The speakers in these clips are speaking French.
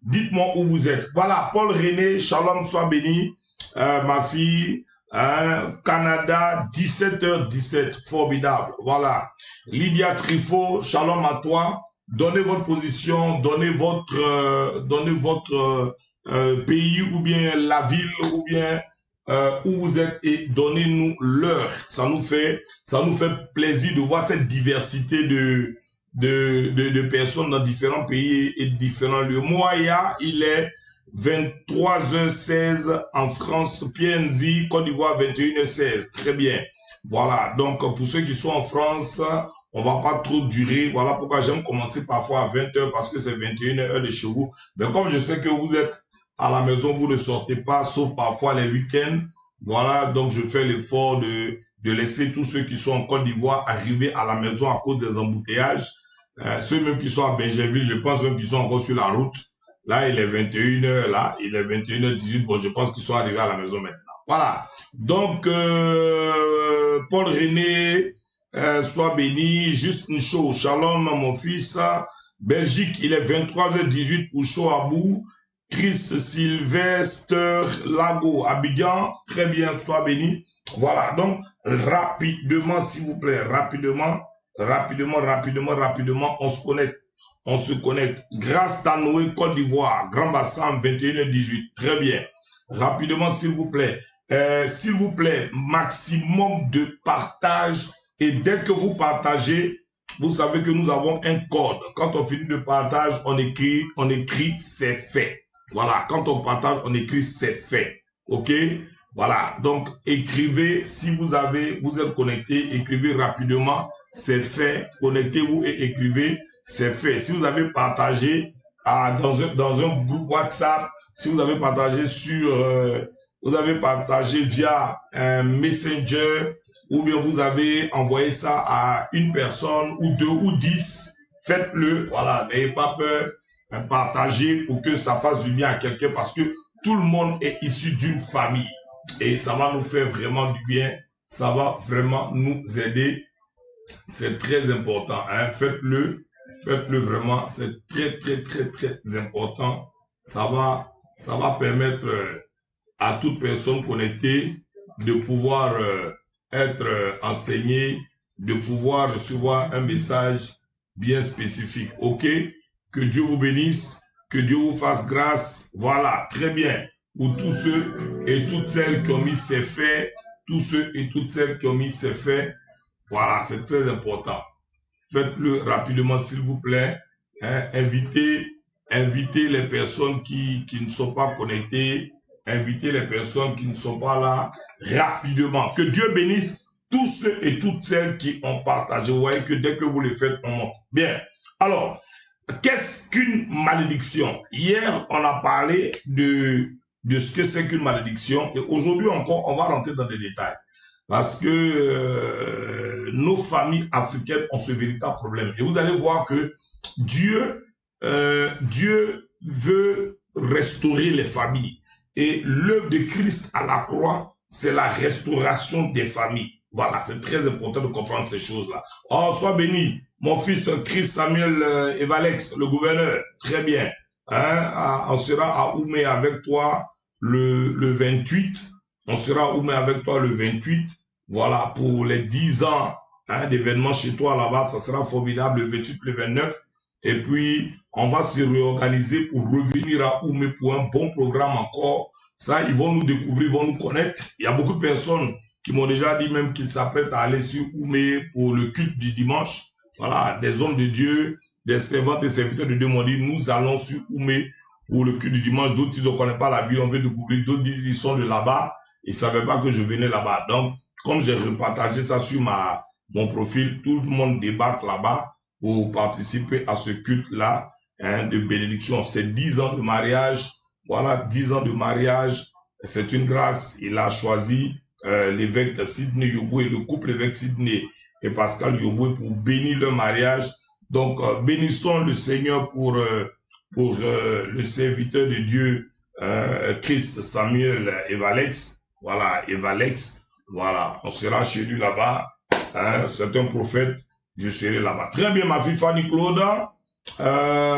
Dites-moi où vous êtes. Voilà, Paul René, shalom, sois béni. Ma fille, Canada, 17h17, formidable. Voilà. Lydia Trifot, shalom à toi. Donnez votre position, donnez votre pays ou bien la ville ou bien où vous êtes et donnez-nous l'heure. Ça nous fait plaisir de voir cette diversité de personnes dans différents pays et différents lieux. Moaya, il est 23h16 en France, PNZ, Côte d'Ivoire, 21h16. Très bien. Voilà. Donc, pour ceux qui sont en France, on va pas trop durer. Voilà pourquoi j'aime commencer parfois à 20h parce que c'est 21h de chez vous. Mais comme je sais que vous êtes à la maison, vous ne sortez pas, sauf parfois les week-ends. Voilà. Donc, je fais l'effort de laisser tous ceux qui sont en Côte d'Ivoire arriver à la maison à cause des embouteillages. Ceux même qui sont à Benjerville, je pense même qu'ils sont encore sur la route. Là, il est 21h, là, il est 21h18. Bon, je pense qu'ils sont arrivés à la maison maintenant. Voilà. Donc, Paul René, sois béni. Juste une chose. Shalom, mon fils. Belgique, il est 23h18 pour Choabou. Chris Sylvester Lago, Abidjan. Très bien, sois béni. Voilà. Donc, rapidement, s'il vous plaît, rapidement, on se connecte. Grâce Tanoé, Côte d'Ivoire, Grand Bassin, 21h18. Très bien. Rapidement, s'il vous plaît. Maximum de partage. Et dès que vous partagez, vous savez que nous avons un code. Quand on finit le partage, on écrit c'est fait. Voilà. Quand on partage, on écrit c'est fait. OK? Voilà. Donc, écrivez, si vous êtes connecté, écrivez rapidement, c'est fait. Connectez-vous et écrivez, c'est fait. Si vous avez partagé dans un groupe WhatsApp, si vous avez partagé vous avez partagé via un Messenger, ou bien vous avez envoyé ça à une personne, ou 2 ou 10, faites-le. Voilà, n'ayez pas peur, partagez pour que ça fasse du bien à quelqu'un, parce que tout le monde est issu d'une famille. Et ça va nous faire vraiment du bien. Ça va vraiment nous aider. C'est très important. Hein? Faites-le vraiment. C'est très, très, très, très important. Ça va permettre à toute personne connectée de pouvoir être enseignée, de pouvoir recevoir un message bien spécifique. OK? Que Dieu vous bénisse. Que Dieu vous fasse grâce. Voilà. Très bien. Pour tous ceux et toutes celles qui ont mis ces faits, tous ceux et toutes celles qui ont mis ces faits, voilà, c'est très important. Faites-le rapidement, s'il vous plaît. Hein, invitez les personnes qui ne sont pas connectées, invitez les personnes qui ne sont pas là rapidement. Que Dieu bénisse tous ceux et toutes celles qui ont partagé. Vous voyez que dès que vous le faites, on monte. Bien. Alors, qu'est-ce qu'une malédiction? Hier, on a parlé de ce que c'est qu'une malédiction. Et aujourd'hui encore, on va rentrer dans des détails. Parce que nos familles africaines ont ce véritable problème. Et vous allez voir que Dieu veut restaurer les familles. Et l'œuvre de Christ à la croix, c'est la restauration des familles. Voilà, c'est très important de comprendre ces choses-là. Oh, sois béni, mon fils Chris Samuel Evalex, le gouverneur. Très bien. Hein, on sera à Oumé avec toi le 28. On sera à Oumé avec toi le 28. Voilà, pour les 10 ans d'événements chez toi là-bas, ça sera formidable, le 28, le 29. Et puis, on va se réorganiser pour revenir à Oumé pour un bon programme encore. Ça, ils vont nous découvrir, ils vont nous connaître. Il y a beaucoup de personnes qui m'ont déjà dit même qu'ils s'apprêtent à aller sur Oumé pour le culte du dimanche. Voilà, des hommes de Dieu, des servantes et serviteurs de Dieu m'ont dit, nous allons sur Oumé pour le culte du dimanche. D'autres, ils ne connaissent pas la ville, on veut découvrir. D'autres disent, ils sont de là-bas. Ils ne savaient pas que je venais là-bas. Donc, comme j'ai repartagé ça sur mon profil, tout le monde débarque là-bas pour participer à ce culte-là de bénédiction. C'est 10 ans de mariage. Voilà, 10 ans de mariage. C'est une grâce. Il a choisi l'évêque de Sydney Yoboué, le couple évêque Sydney et Pascal Yoboué pour bénir leur mariage. Donc, bénissons le Seigneur pour le serviteur de Dieu, Christ Samuel Evalex. Voilà, Evalex. Voilà, on sera chez lui là-bas. Hein, c'est un prophète, je serai là-bas. Très bien, ma fille Fanny Claude.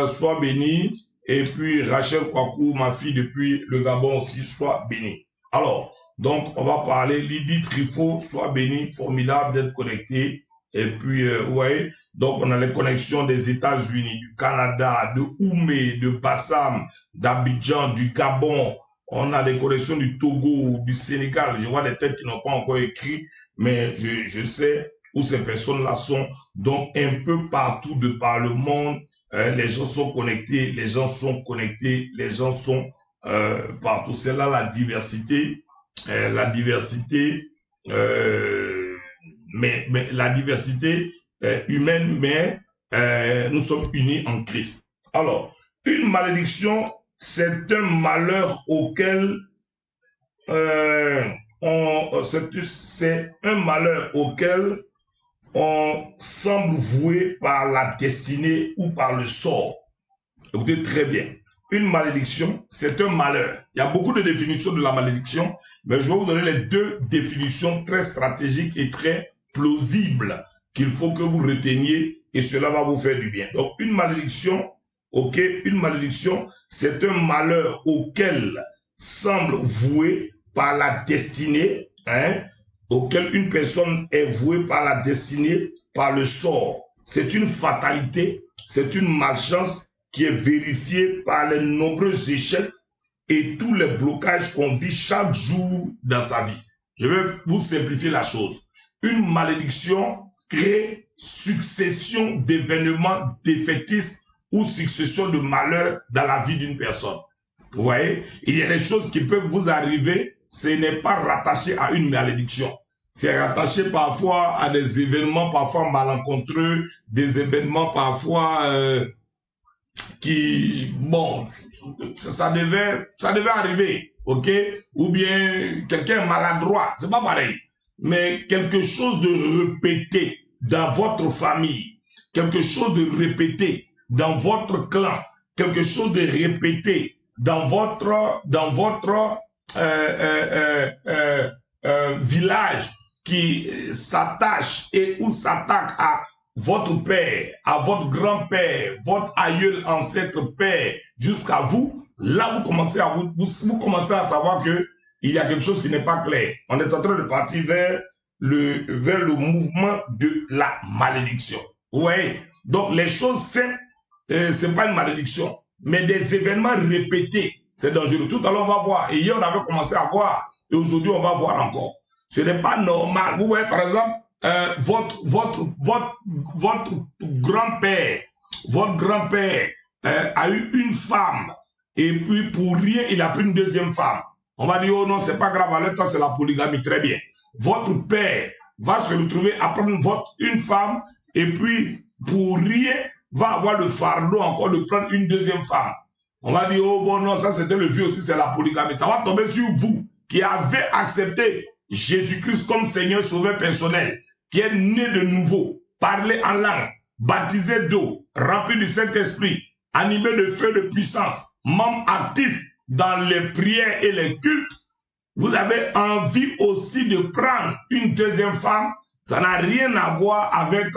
Sois bénie. Et puis Rachel Kwaku, ma fille depuis le Gabon aussi, soit bénie. Alors, donc on va parler, Lydie Trifot, soit bénie, formidable d'être connecté. Et puis, ouais, donc on a les connexions des États-Unis, du Canada, de Oumé, de Bassam, d'Abidjan, du Gabon. On a des connexions du Togo, du Sénégal. Je vois des têtes qui n'ont pas encore écrit, mais je sais où ces personnes-là sont. Donc, un peu partout de par le monde, les gens sont connectés, les gens sont connectés, les gens sont partout. C'est là la diversité, mais la diversité humaine, mais nous sommes unis en Christ. Alors, une malédiction, c'est un malheur auquel c'est un malheur auquel on semble voué par la destinée ou par le sort. Écoutez très bien. Une malédiction, c'est un malheur. Il y a beaucoup de définitions de la malédiction, mais je vais vous donner les deux définitions très stratégiques et très plausibles qu'il faut que vous reteniez et cela va vous faire du bien. Donc, une malédiction, ok, une malédiction, c'est un malheur auquel semble voué par la destinée, auquel une personne est vouée par la destinée, par le sort. C'est une fatalité, c'est une malchance qui est vérifiée par les nombreux échecs et tous les blocages qu'on vit chaque jour dans sa vie. Je vais vous simplifier la chose. Une malédiction crée succession d'événements défaitistes ou succession de malheurs dans la vie d'une personne. Vous voyez, il y a des choses qui peuvent vous arriver, ce n'est pas rattaché à une malédiction. C'est rattaché parfois à des événements parfois malencontreux, des événements parfois qui, bon, ça devait arriver, ok? Ou bien quelqu'un maladroit, c'est pas pareil. Mais quelque chose de répété dans votre famille, quelque chose de répété dans votre clan, quelque chose de répété dans votre village qui s'attache et ou s'attaque à votre père, à votre grand-père, votre aïeul, ancêtre, père, jusqu'à vous, là vous commencez à vous commencez à savoir que il y a quelque chose qui n'est pas clair. On est en train de partir vers le mouvement de la malédiction. Vous voyez? Donc les choses simples, c'est pas une malédiction, mais des événements répétés, c'est dangereux. Tout à l'heure on va voir, et hier on avait commencé à voir, et aujourd'hui on va voir encore. Ce n'est pas normal. Vous voyez par exemple, votre grand-père a eu une femme et puis pour rien il a pris une deuxième femme. On va dire oh non c'est pas grave, à l'état c'est la polygamie, très bien. Votre père va se retrouver à prendre une femme et puis pour rien va avoir le fardeau encore de prendre une deuxième femme. On va dire oh bon non ça c'était le vieux aussi, c'est la polygamie. Ça va tomber sur vous qui avez accepté Jésus-Christ comme Seigneur Sauveur personnel, qui est né de nouveau, parlé en langue, baptisé d'eau, rempli du Saint-Esprit, animé de feu de puissance, membre actif dans les prières et les cultes, vous avez envie aussi de prendre une deuxième femme, ça n'a rien à voir avec,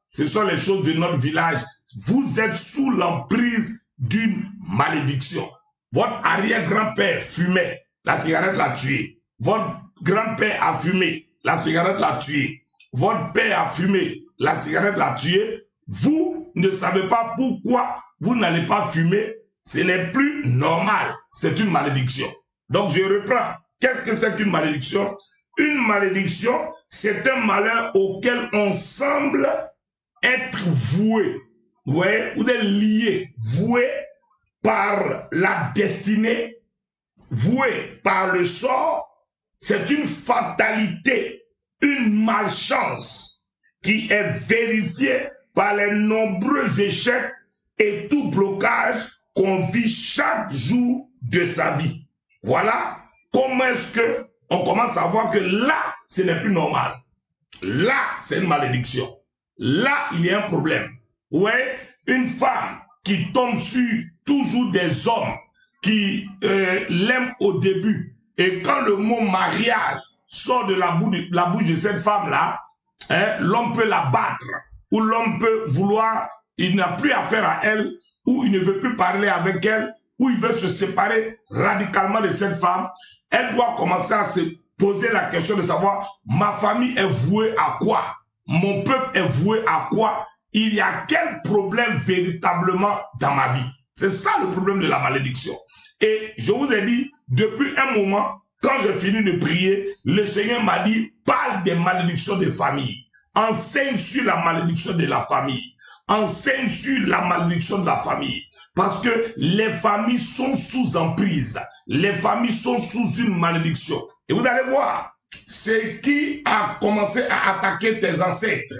ce sont les choses de notre village. Vous êtes sous l'emprise d'une malédiction. Votre arrière-grand-père fumait, la cigarette l'a tué. Votre grand-père a fumé, la cigarette l'a tué. Votre père a fumé, la cigarette l'a tué. Vous ne savez pas pourquoi vous n'allez pas fumer. Ce n'est plus normal. C'est une malédiction. Donc je reprends. Qu'est-ce que c'est qu'une malédiction? Une malédiction, c'est un malheur auquel on semble être voué. Vous voyez? Vous êtes lié, voué par la destinée, voué par le sort. C'est une fatalité, une malchance qui est vérifiée par les nombreux échecs et tout blocage qu'on vit chaque jour de sa vie. Voilà comment est-ce que on commence à voir que là, ce n'est plus normal. Là, c'est une malédiction. Là, il y a un problème. Ouais, une femme qui tombe sur toujours des hommes qui l'aiment au début. Et quand le mot mariage sort de la bouche de cette femme-là, l'homme peut la battre ou l'homme peut vouloir, il n'a plus affaire à elle ou il ne veut plus parler avec elle, ou il veut se séparer radicalement de cette femme, elle doit commencer à se poser la question de savoir, ma famille est vouée à quoi? Mon peuple est voué à quoi? Il y a quel problème véritablement dans ma vie? C'est ça le problème de la malédiction. Et je vous ai dit, depuis un moment, quand j'ai fini de prier, le Seigneur m'a dit, parle des malédictions de famille. Enseigne sur la malédiction de la famille. Enseigne sur la malédiction de la famille. Parce que les familles sont sous emprise. Les familles sont sous une malédiction. Et vous allez voir, ce qui a commencé à attaquer tes ancêtres,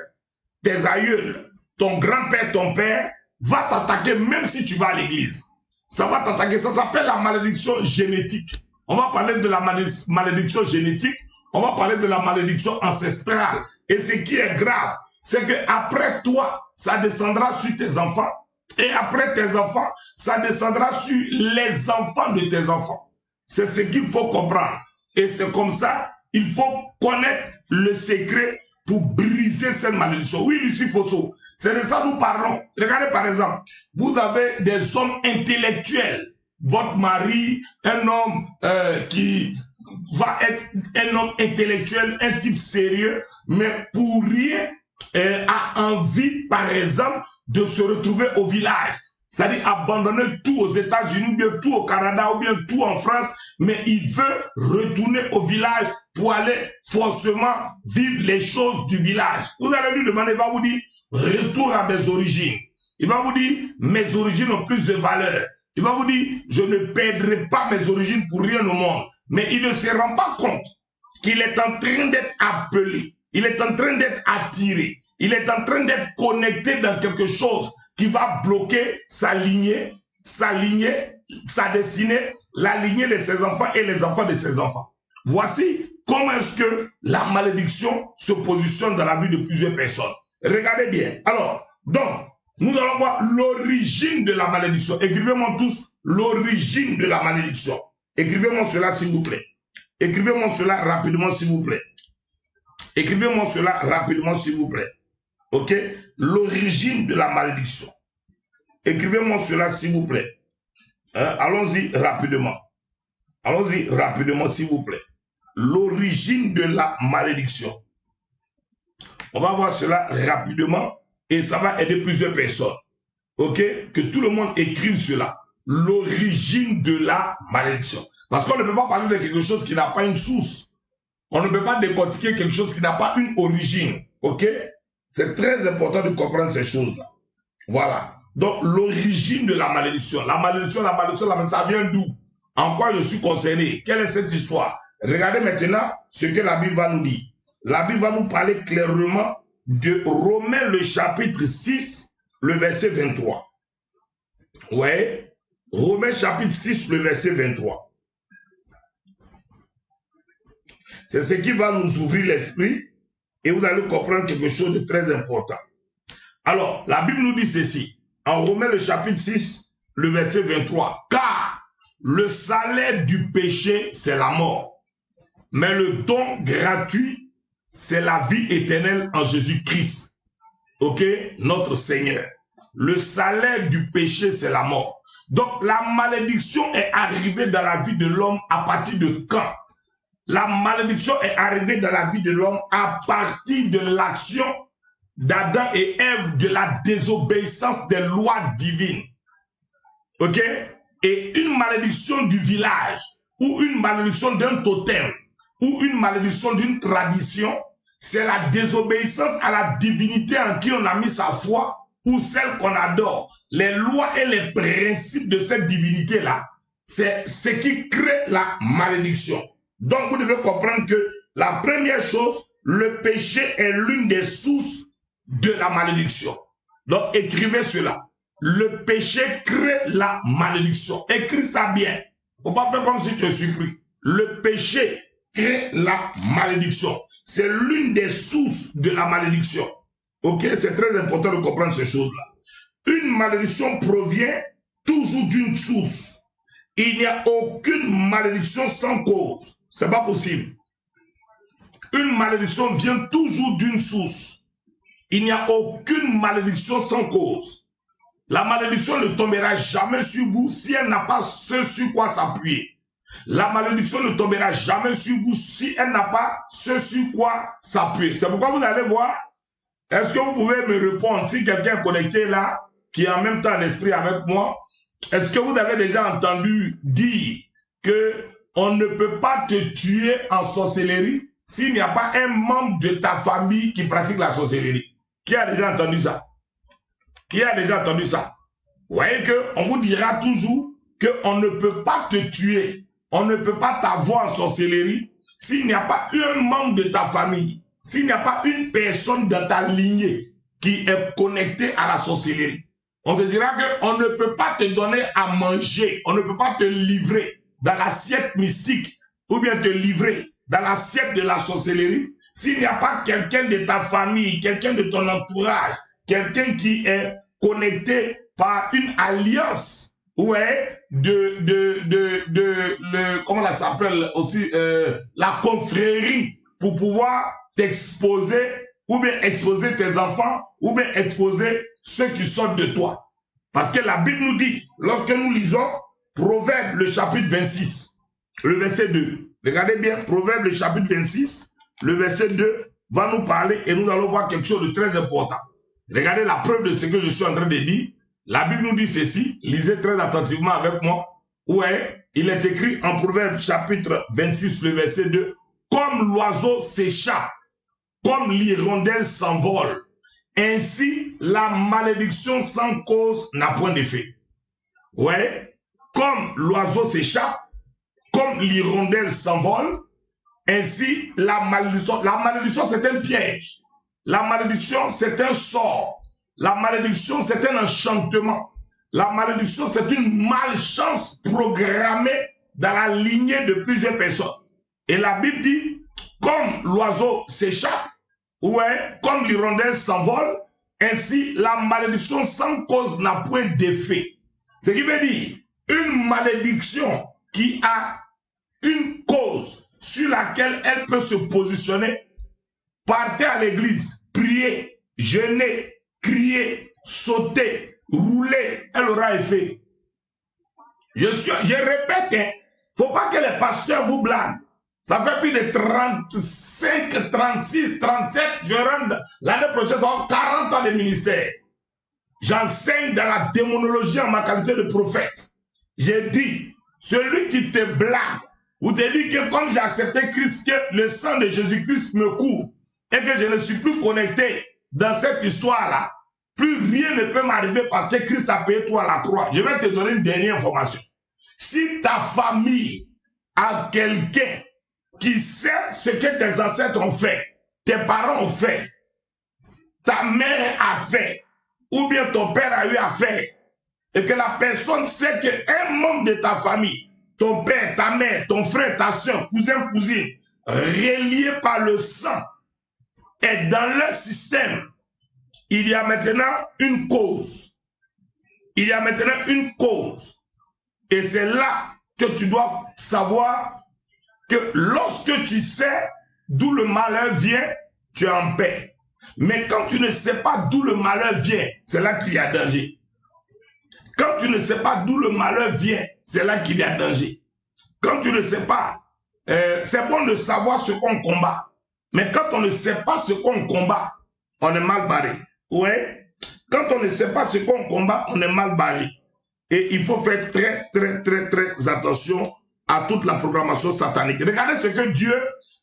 tes aïeuls, ton grand-père, ton père, va t'attaquer même si tu vas à l'église. Ça va t'attaquer, ça s'appelle la malédiction génétique. On va parler de la malédiction génétique, on va parler de la malédiction ancestrale. Et ce qui est grave, c'est que après toi, ça descendra sur tes enfants. Et après tes enfants, ça descendra sur les enfants de tes enfants. C'est ce qu'il faut comprendre. Et c'est comme ça, il faut connaître le secret pour briser cette malédiction. Oui, Lucie Fosso, c'est de ça que nous parlons. Regardez par exemple, vous avez des hommes intellectuels. Votre mari, un homme qui va être un homme intellectuel, un type sérieux, mais pour rien a envie, par exemple, de se retrouver au village. C'est-à-dire abandonner tout aux États-Unis, ou bien tout au Canada, ou bien tout en France, mais il veut retourner au village pour aller forcément vivre les choses du village. Vous allez lui demander, il va vous dire, retour à mes origines. Il va vous dire, mes origines ont plus de valeur. Il va vous dire, je ne perdrai pas mes origines pour rien au monde. Mais il ne se rend pas compte qu'il est en train d'être appelé. Il est en train d'être attiré. Il est en train d'être connecté dans quelque chose qui va bloquer sa lignée, sa destinée, la lignée de ses enfants et les enfants de ses enfants. Voici comment est-ce que la malédiction se positionne dans la vie de plusieurs personnes. Regardez bien. Alors, donc, nous allons voir l'origine de la malédiction. Écrivez-moi tous l'origine de la malédiction. Écrivez-moi cela, s'il vous plaît. Écrivez-moi cela rapidement, s'il vous plaît. Écrivez-moi cela rapidement, s'il vous plaît. Ok? L'origine de la malédiction. Écrivez-moi cela, s'il vous plaît. Allons-y rapidement. Allons-y rapidement, s'il vous plaît. L'origine de la malédiction. On va voir cela rapidement et ça va aider plusieurs personnes. Ok? Que tout le monde écrive cela. L'origine de la malédiction. Parce qu'on ne peut pas parler de quelque chose qui n'a pas une source. On ne peut pas décortiquer quelque chose qui n'a pas une origine. Ok? C'est très important de comprendre ces choses-là. Voilà. Donc, l'origine de la malédiction. La malédiction, ça vient d'où? En quoi je suis concerné? Quelle est cette histoire? Regardez maintenant ce que la Bible va nous dire. La Bible va nous parler clairement de Romains le chapitre 6, le verset 23. Ouais. Romains chapitre 6, le verset 23. C'est ce qui va nous ouvrir l'esprit et vous allez comprendre quelque chose de très important. Alors, la Bible nous dit ceci. En Romains le chapitre 6, le verset 23. Car le salaire du péché, c'est la mort. Mais le don gratuit, c'est la vie éternelle en Jésus-Christ. Ok? Notre Seigneur. Le salaire du péché, c'est la mort. Donc, la malédiction est arrivée dans la vie de l'homme à partir de quand? La malédiction est arrivée dans la vie de l'homme à partir de l'action d'Adam et Ève, de la désobéissance des lois divines. Ok? Et une malédiction du village, ou une malédiction d'un totem, ou une malédiction d'une tradition, c'est la désobéissance à la divinité en qui on a mis sa foi, ou celle qu'on adore. Les lois et les principes de cette divinité-là, c'est ce qui crée la malédiction. Donc vous devez comprendre que la première chose, le péché est l'une des sources de la malédiction. Donc écrivez cela. Le péché crée la malédiction. Écris ça bien. Faut pas faire comme si tu es surpris. Le péché crée la malédiction. C'est l'une des sources de la malédiction. Ok, c'est très important de comprendre ces choses-là. Une malédiction provient toujours d'une source. Il n'y a aucune malédiction sans cause. C'est pas possible. Une malédiction vient toujours d'une source. Il n'y a aucune malédiction sans cause. La malédiction ne tombera jamais sur vous si elle n'a pas ce sur quoi s'appuyer. La malédiction ne tombera jamais sur vous si elle n'a pas ce sur quoi s'appuyer. C'est pourquoi vous allez voir. Est-ce que vous pouvez me répondre si quelqu'un est connecté là, qui est en même temps l'esprit avec moi? Est-ce que vous avez déjà entendu dire que on ne peut pas te tuer en sorcellerie s'il n'y a pas un membre de ta famille qui pratique la sorcellerie? Qui a déjà entendu ça? Qui a déjà entendu ça? Vous voyez qu'on vous dira toujours qu'on ne peut pas te tuer, on ne peut pas t'avoir en sorcellerie s'il n'y a pas un membre de ta famille, s'il n'y a pas une personne dans ta lignée qui est connectée à la sorcellerie. On te dira qu'on ne peut pas te donner à manger, on ne peut pas te livrer dans l'assiette mystique ou bien te livrer dans l'assiette de la sorcellerie s'il n'y a pas quelqu'un de ta famille, quelqu'un de ton entourage, quelqu'un qui est connecté par une alliance, ouais, comment ça s'appelle aussi, la confrérie, pour pouvoir t'exposer, ou bien exposer tes enfants, ou bien exposer ceux qui sortent de toi. Parce que la Bible nous dit, lorsque nous lisons Proverbe, le chapitre 26, le verset 2, regardez bien, Proverbe, le chapitre 26, le verset 2, va nous parler et nous allons voir quelque chose de très important. Regardez la preuve de ce que je suis en train de dire. La Bible nous dit ceci, lisez très attentivement avec moi. Ouais, il est écrit en Proverbe chapitre 26, le verset 2, comme l'oiseau s'échappe, comme l'hirondelle s'envole, ainsi la malédiction sans cause n'a point d'effet. Ouais, comme l'oiseau s'échappe, comme l'hirondelle s'envole, ainsi la malédiction c'est un piège. La malédiction, c'est un sort. La malédiction, c'est un enchantement. La malédiction, c'est une malchance programmée dans la lignée de plusieurs personnes. Et la Bible dit, comme l'oiseau s'échappe, ouais, comme l'hirondelle s'envole, ainsi la malédiction sans cause n'a point d'effet. Ce qui veut dire, une malédiction qui a une cause sur laquelle elle peut se positionner. Partez à l'église, priez, jeûnez, criez, sautez, roulez, elle aura effet. Je répète, hein, faut pas que les pasteurs vous blaguent. Ça fait plus de 35, 36, 37, je rentre l'année prochaine, 40 ans de ministère. J'enseigne dans la démonologie en ma qualité de prophète. J'ai dit, celui qui te blague, ou te dit que comme j'ai accepté Christ, que le sang de Jésus-Christ me couvre, et que je ne suis plus connecté dans cette histoire-là, plus rien ne peut m'arriver parce que Christ a payé toi à la croix. Je vais te donner une dernière information. Si ta famille a quelqu'un qui sait ce que tes ancêtres ont fait, tes parents ont fait, ta mère a fait, ou bien ton père a eu à faire, et que la personne sait qu'un membre de ta famille, ton père, ta mère, ton frère, ta soeur, cousin, cousine, reliés par le sang, et dans leur système, il y a maintenant une cause. Il y a maintenant une cause. Et c'est là que tu dois savoir que lorsque tu sais d'où le malheur vient, tu es en paix. Mais quand tu ne sais pas d'où le malheur vient, c'est là qu'il y a danger. Quand tu ne sais pas d'où le malheur vient, c'est là qu'il y a danger. Quand tu ne sais pas, c'est bon de savoir ce qu'on combat. Mais quand on ne sait pas ce qu'on combat, on est mal barré. Ouais. Quand on ne sait pas ce qu'on combat, on est mal barré. Et il faut faire très attention à toute la programmation satanique. Regardez ce que Dieu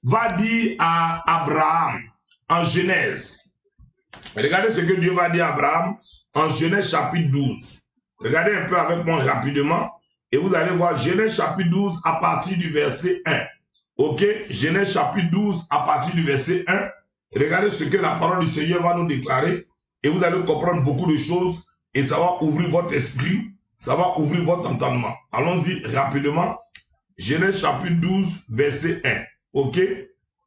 va dire à Abraham en Genèse. Regardez ce que Dieu va dire à Abraham en Genèse chapitre 12. Regardez un peu avec moi rapidement. Et vous allez voir Genèse chapitre 12 à partir du verset 1. Ok, Genèse chapitre 12 à partir du verset 1. Regardez ce que la parole du Seigneur va nous déclarer. Et vous allez comprendre beaucoup de choses. Et ça va ouvrir votre esprit. Ça va ouvrir votre entendement. Allons-y rapidement. Genèse chapitre 12 verset 1. Ok,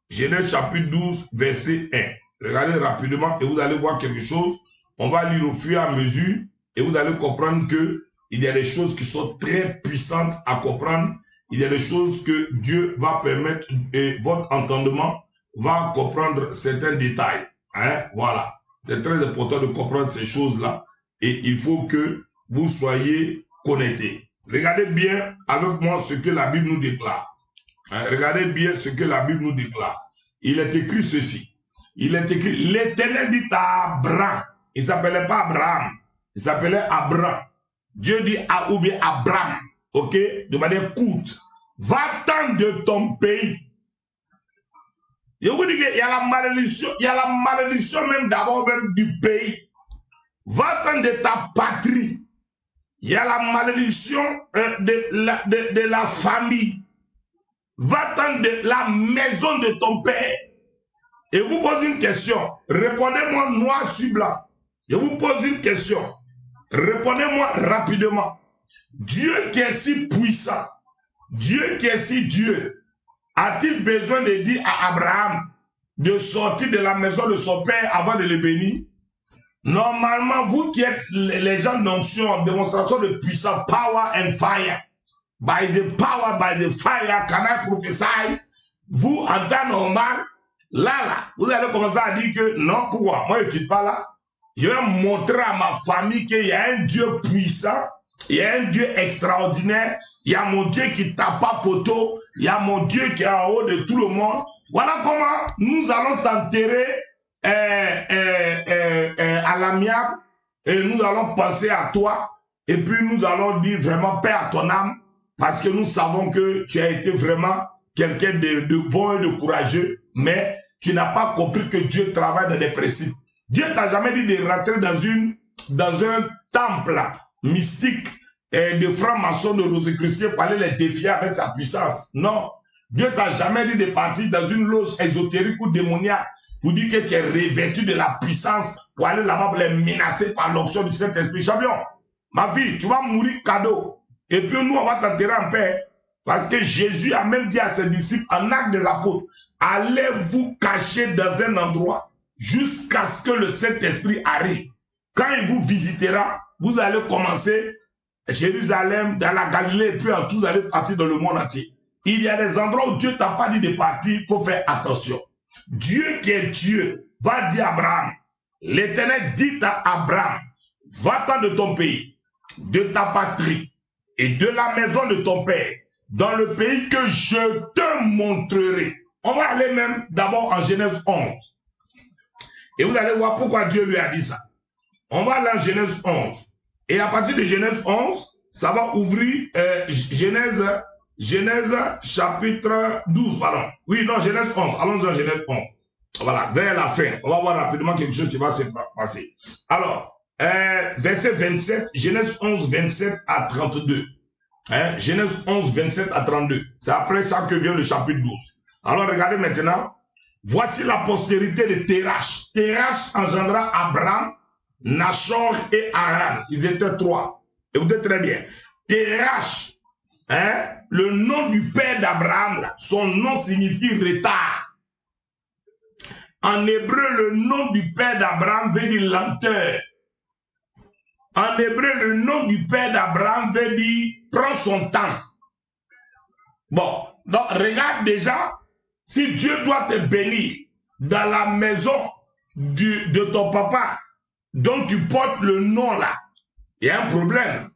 Genèse chapitre 12 verset 1. Regardez rapidement et vous allez voir quelque chose. On va lire au fur et à mesure. Et vous allez comprendre que il y a des choses qui sont très puissantes à comprendre. Il y a des choses que Dieu va permettre et votre entendement va comprendre certains détails. Hein? Voilà. C'est très important de comprendre ces choses-là. Et il faut que vous soyez connectés. Regardez bien avec moi ce que la Bible nous déclare. Regardez bien ce que la Bible nous déclare. Il est écrit ceci. Il est écrit, l'Éternel dit à Abraham. Il ne s'appelait pas Abraham. Il s'appelait Abraham. Dieu dit à ou bien Abraham. Ok? De manière courte. Va-t'en de ton pays. Je vous dis qu'il y a la malédiction même d'abord même du pays. Va-t'en de ta patrie. Il y a la malédiction de la famille. Va-t'en de la maison de ton père. Et vous pose une question. Répondez-moi noir sur blanc. Je vous pose une question. Répondez-moi rapidement. Dieu qui est si puissant, Dieu qui est si Dieu, a-t-il besoin de dire à Abraham de sortir de la maison de son père avant de le bénir? Normalement, vous qui êtes les gens d'onction, démonstration de puissance, power and fire, by the power, by the fire, can I prophesy? Vous, en temps normal, là, vous allez commencer à dire que non, pourquoi? Moi, je ne quitte pas là. Je vais montrer à ma famille qu'il y a un Dieu puissant, il y a un Dieu extraordinaire, il y a mon Dieu qui tape pas poteau, il y a mon Dieu qui est en haut de tout le monde. Voilà comment nous allons t'enterrer à l'amiable et nous allons penser à toi et puis nous allons dire vraiment paix à ton âme parce que nous savons que tu as été vraiment quelqu'un de bon et de courageux, mais tu n'as pas compris que Dieu travaille dans des principes. Dieu t'a jamais dit de rentrer dans un temple mystique de francs-maçons, de rosicruciens pour aller les défier avec sa puissance. Non. Dieu t'a jamais dit de partir dans une loge ésotérique ou démoniaque pour dire que tu es revêtu de la puissance pour aller là-bas pour les menacer par l'onction du Saint-Esprit. Champion, ma fille, tu vas mourir cadeau. Et puis nous, on va t'enterrer en paix. Parce que Jésus a même dit à ses disciples en acte des apôtres, allez vous cacher dans un endroit jusqu'à ce que le Saint-Esprit arrive. Quand il vous visitera, vous allez commencer Jérusalem, dans la Galilée, et puis en tout, vous allez partir dans le monde entier. Il y a des endroits où Dieu t'a pas dit de partir, il faut faire attention. Dieu qui est Dieu va dire à Abraham, l'Éternel dit à Abraham, va-t'en de ton pays, de ta patrie et de la maison de ton père, dans le pays que je te montrerai. On va aller même d'abord en Genèse 11. Et vous allez voir pourquoi Dieu lui a dit ça. On va aller en Genèse 11. Et à partir de Genèse 11, ça va ouvrir Genèse chapitre 12, pardon. Oui, non, Genèse 11. Allons-y en Genèse 11. Voilà, vers la fin. On va voir rapidement quelque chose qui va se passer. Alors, verset 27, Genèse 11, 27 à 32. Genèse 11, 27 à 32. C'est après ça que vient le chapitre 12. Alors, regardez maintenant. Voici la postérité de Terach. Terach engendra Abraham, Nachor et Haran. Ils étaient trois. Écoutez très bien. Terach, le nom du père d'Abraham, son nom signifie retard. En hébreu, le nom du père d'Abraham veut dire lenteur. En hébreu, le nom du père d'Abraham veut dire prends son temps. Bon, donc regarde déjà, si Dieu doit te bénir dans la maison de ton papa, dont tu portes le nom là, il y a un problème.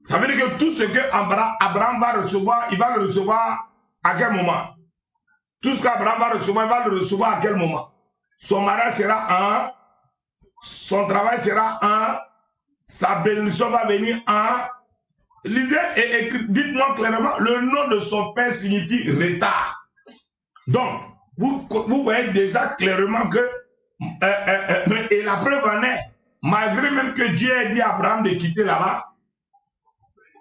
Ça veut dire que tout ce que Abraham va recevoir, il va le recevoir à quel moment? Tout ce qu'Abraham va recevoir, il va le recevoir à quel moment? Son mariage sera un, son travail sera un, sa bénédiction va venir un. Lisez et dites-moi clairement, le nom de son père signifie retard. Donc, vous voyez déjà clairement que, et la preuve en est, malgré même que Dieu ait dit à Abraham de quitter là-bas,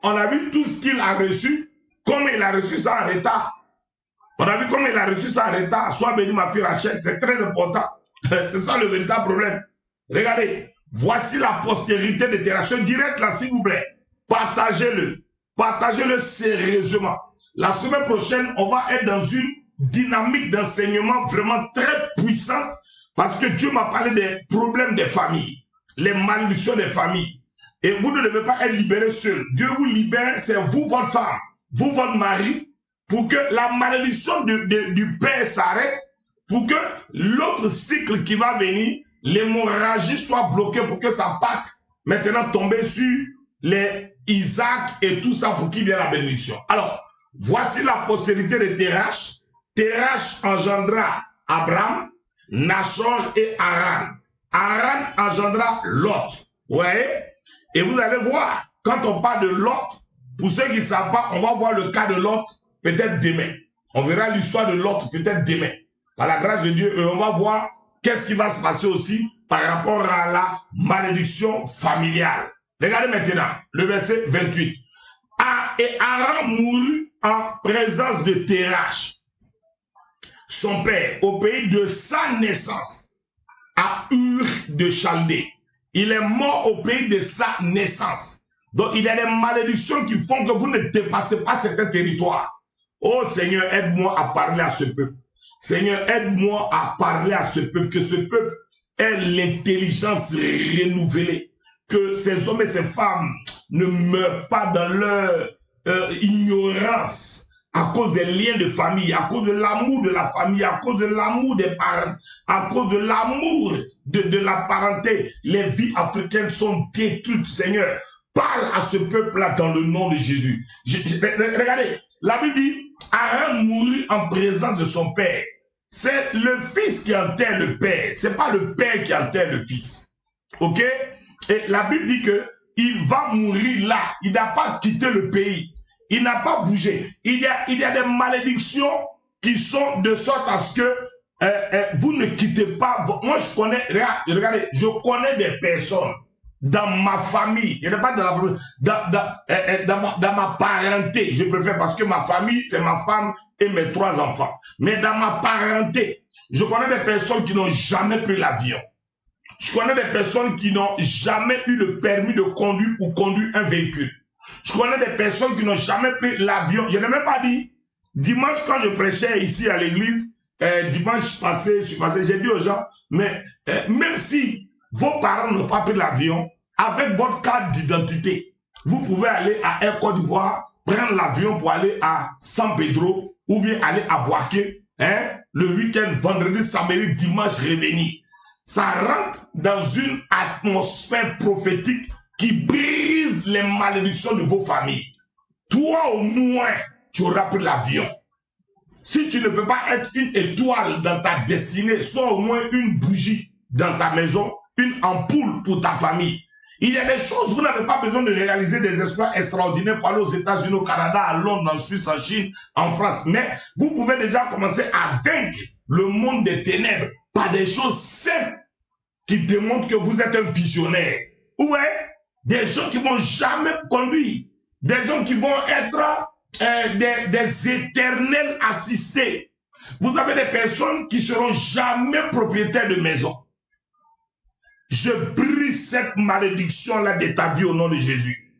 on a vu tout ce qu'il a reçu, comme il a reçu ça en retard. On a vu comme il a reçu ça en retard. Sois béni ma fille Rachel, c'est très important. C'est ça le véritable problème. Regardez, voici la postérité de Terach. Direct là, s'il vous plaît. Partagez-le. Partagez-le sérieusement. La semaine prochaine, on va être dans une dynamique d'enseignement vraiment très puissante parce que Dieu m'a parlé des problèmes des familles, les malédictions des familles. Et vous ne devez pas être libéré seul. Dieu vous libère, c'est vous, votre femme, vous, votre mari, pour que la malédiction du père s'arrête, pour que l'autre cycle qui va venir, l'hémorragie soit bloquée pour que ça parte maintenant tomber sur les Isaac et tout ça pour qu'il y ait la bénédiction. Alors, voici la postérité de Terach. Terach engendra Abraham, Nachor et Haran. Haran engendra Lot. Vous voyez? Et vous allez voir, quand on parle de Lot, pour ceux qui ne savent pas, on va voir le cas de Lot peut-être demain. On verra l'histoire de Lot peut-être demain. Par la grâce de Dieu, et on va voir qu'est-ce qui va se passer aussi par rapport à la malédiction familiale. Regardez maintenant le verset 28. Et Haran mourut en présence de Terach, son père, au pays de sa naissance, à Ur de Chaldée. Il est mort au pays de sa naissance. Donc il y a des malédictions qui font que vous ne dépassez pas certains territoires. Oh Seigneur, aide-moi à parler à ce peuple. Seigneur, aide-moi à parler à ce peuple, que ce peuple ait l'intelligence renouvelée, que ces hommes et ces femmes ne meurent pas dans leur ignorance à cause des liens de famille, à cause de l'amour de la famille, à cause de l'amour des parents, à cause de l'amour de la parenté. Les vies africaines sont détruites, Seigneur. Parle à ce peuple-là dans le nom de Jésus. Regardez, la Bible dit, Haran mourut en présence de son père. C'est le fils qui enterre le père. C'est pas le père qui enterre le fils. Ok? Et la Bible dit que il va mourir là. Il n'a pas quitté le pays. Il n'a pas bougé. Il y a des malédictions qui sont de sorte à ce que vous ne quittez pas. Moi, je connais, regardez, je connais des personnes dans ma famille, il n'est pas dans la famille, dans ma parenté, je préfère, parce que ma famille, c'est ma femme et mes 3 enfants. Mais dans ma parenté, je connais des personnes qui n'ont jamais pris l'avion. Je connais des personnes qui n'ont jamais eu le permis de conduire ou conduire un véhicule. Je connais des personnes qui n'ont jamais pris l'avion. Je n'ai même pas dit, dimanche quand je prêchais ici à l'église, dimanche passé, j'ai dit aux gens, mais même si vos parents n'ont pas pris l'avion, avec votre carte d'identité, vous pouvez aller à Air Côte d'Ivoire, prendre l'avion pour aller à San Pedro, ou bien aller à Boaké, le week-end, vendredi, samedi, dimanche, revenir. Ça rentre dans une atmosphère prophétique qui brise les malédictions de vos familles. Toi, au moins, tu auras pris l'avion. Si tu ne peux pas être une étoile dans ta destinée, sois au moins une bougie dans ta maison, une ampoule pour ta famille. Il y a des choses, vous n'avez pas besoin de réaliser des exploits extraordinaires pour aller aux États-Unis, au Canada, à Londres, en Suisse, en Chine, en France. Mais vous pouvez déjà commencer à vaincre le monde des ténèbres par des choses simples qui démontrent que vous êtes un visionnaire. Ouais, des gens qui vont jamais conduire, des gens qui vont être des éternels assistés. Vous avez des personnes qui seront jamais propriétaires de maison. Je brise cette malédiction-là de ta vie au nom de Jésus.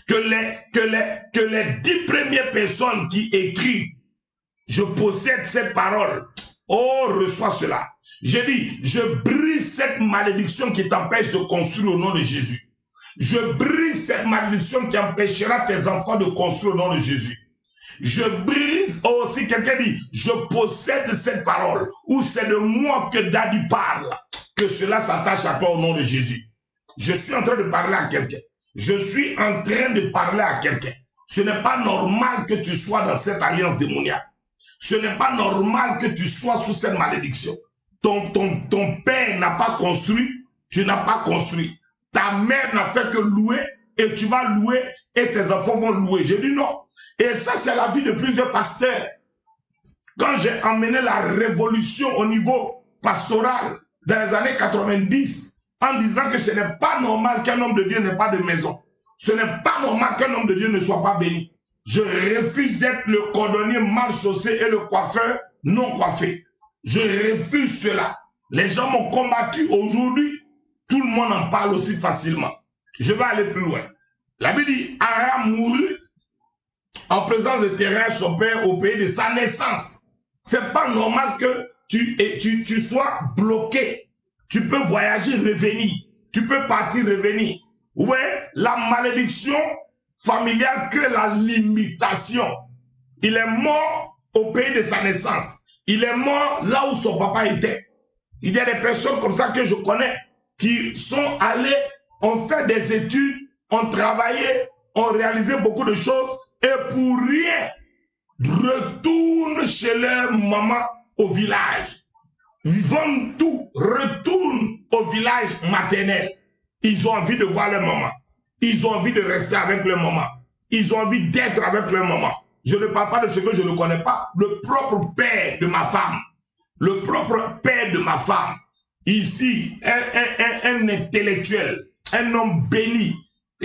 Que les 10 premières personnes qui écrivent, je possède cette parole, oh, reçois cela. Je dis, je brise cette malédiction qui t'empêche de construire au nom de Jésus. Je brise cette malédiction qui empêchera tes enfants de construire au nom de Jésus. Je brise, oh, si quelqu'un dit, je possède cette parole, ou c'est de moi que Daddy parle, que cela s'attache à toi au nom de Jésus. Je suis en train de parler à quelqu'un. Je suis en train de parler à quelqu'un. Ce n'est pas normal que tu sois dans cette alliance démoniaque. Ce n'est pas normal que tu sois sous cette malédiction. Ton père n'a pas construit, tu n'as pas construit. Ta mère n'a fait que louer et tu vas louer et tes enfants vont louer. J'ai dit non. Et ça, c'est la vie de plusieurs pasteurs. Quand j'ai emmené la révolution au niveau pastoral dans les années 90, en disant que ce n'est pas normal qu'un homme de Dieu n'ait pas de maison. Ce n'est pas normal qu'un homme de Dieu ne soit pas béni. Je refuse d'être le cordonnier mal chaussé et le coiffeur non coiffé. Je refuse cela. Les gens m'ont combattu aujourd'hui. Tout le monde en parle aussi facilement. Je vais aller plus loin. La Bible dit, Haran mourut en présence de Terach, son père, au pays de sa naissance. C'est pas normal que tu sois bloqué. Tu peux voyager, revenir. Tu peux partir, revenir. Ouais, la malédiction familiale crée la limitation. Il est mort au pays de sa naissance. Il est mort là où son papa était. Il y a des personnes comme ça que je connais qui sont allées on fait des études, on travaillait, on réalisait beaucoup de choses, et pour rien, retournent chez leur maman au village. Vendent tout, retournent au village maternel. Ils ont envie de voir leur maman. Ils ont envie de rester avec leur maman. Ils ont envie d'être avec leur maman. Je ne parle pas de ce que je ne connais pas. Le propre père de ma femme. Le propre père de ma femme. Ici, un intellectuel, un homme béni,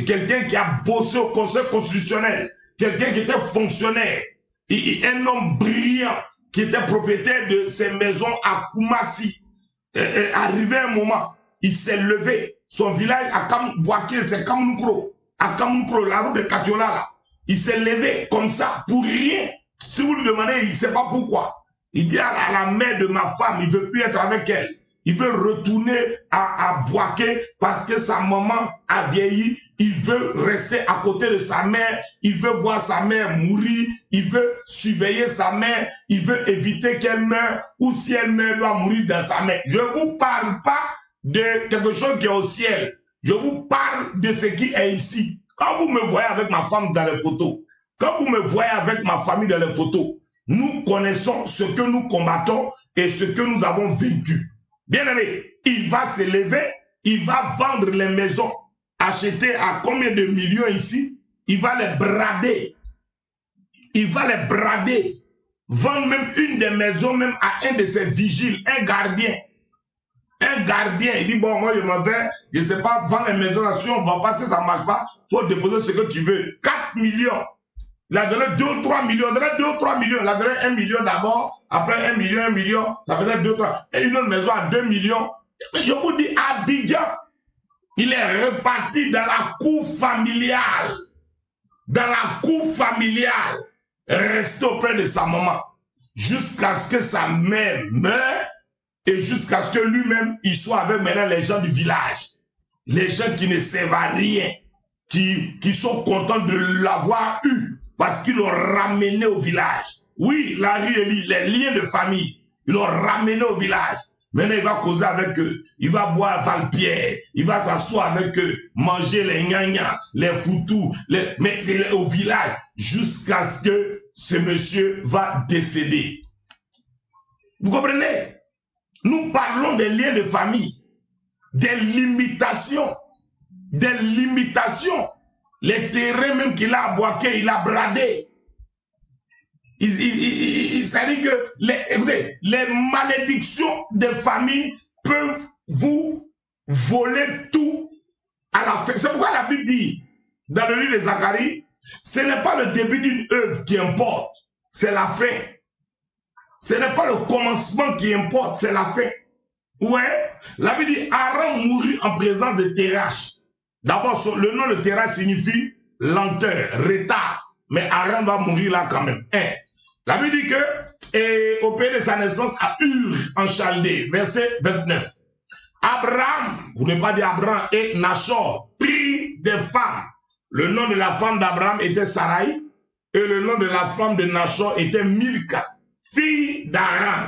quelqu'un qui a bossé au Conseil constitutionnel, quelqu'un qui était fonctionnaire, un homme brillant, qui était propriétaire de ces maisons à Koumassi. Arrivé un moment, il s'est levé. Son village à Kamboaké, c'est Kamnoukro. À Kamnoukro, la route de Katiola, là. Il s'est levé comme ça, pour rien. Si vous lui demandez, il ne sait pas pourquoi. Il dit à la mère de ma femme, il ne veut plus être avec elle. Il veut retourner à Boaké parce que sa maman a vieilli. Il veut rester à côté de sa mère. Il veut voir sa mère mourir. Il veut surveiller sa mère. Il veut éviter qu'elle meure. Ou si elle meurt, elle doit mourir dans sa mère. Je ne vous parle pas de quelque chose qui est au ciel. Je vous parle de ce qui est ici. Quand vous me voyez avec ma femme dans les photos, quand vous me voyez avec ma famille dans les photos, nous connaissons ce que nous combattons et ce que nous avons vécu. Bien aimé, il va se lever, il va vendre les maisons, acheter à combien de millions ici, il va les brader. Il va les brader. Vendre même une des maisons, même à un de ses vigiles, un gardien. Un gardien, il dit, bon, moi, je m'en vais, je ne sais pas, vendre les maisons là, si on ne va pas, si ça ne marche pas, il faut déposer ce que tu veux. 4 millions. Il a donné 2 ou 3 millions, il a donné 2 ou 3 millions, il a donné 1 million d'abord, après 1 million, ça faisait 2, 3, et une autre maison à 2 millions. Je vous dis, Abidjan, il est reparti dans la cour familiale. Dans la cour familiale, resté auprès de sa maman, jusqu'à ce que sa mère meure, et jusqu'à ce que lui-même, il soit avec maintenant les gens du village. Les gens qui ne servent à rien, qui sont contents de l'avoir eu, parce qu'ils l'ont ramené au village. Oui, Larry et Lee, les liens de famille, ils l'ont ramené au village. Maintenant, il va causer avec eux, il va boire Valpierre, il va s'asseoir avec eux, manger les gnagnas, les foutous, mais c'est au village, jusqu'à ce que ce monsieur va décéder. Vous comprenez? Nous parlons des liens de famille, des limitations. Des limitations. Les terrains même qu'il a à Boaké, il a bradé. Ça dit que les malédictions des familles peuvent vous voler tout à la fin. C'est pourquoi la Bible dit, dans le livre de Zacharie, ce n'est pas le début d'une œuvre qui importe, c'est la fin. Ce n'est pas le commencement qui importe, c'est la fin. Ouais, la Bible dit, Aaron mourut en présence de Terach. D'abord, le nom de Terach signifie lenteur, retard. Mais Aaron va mourir là quand même. La Bible dit que, au pays de sa naissance, à Ur, en Chaldée, verset 29. Abraham, vous ne pas dire Abraham, et Nachor, prit des femmes. Le nom de la femme d'Abraham était Sarai, et le nom de la femme de Nachor était Milka, fille d'Aran,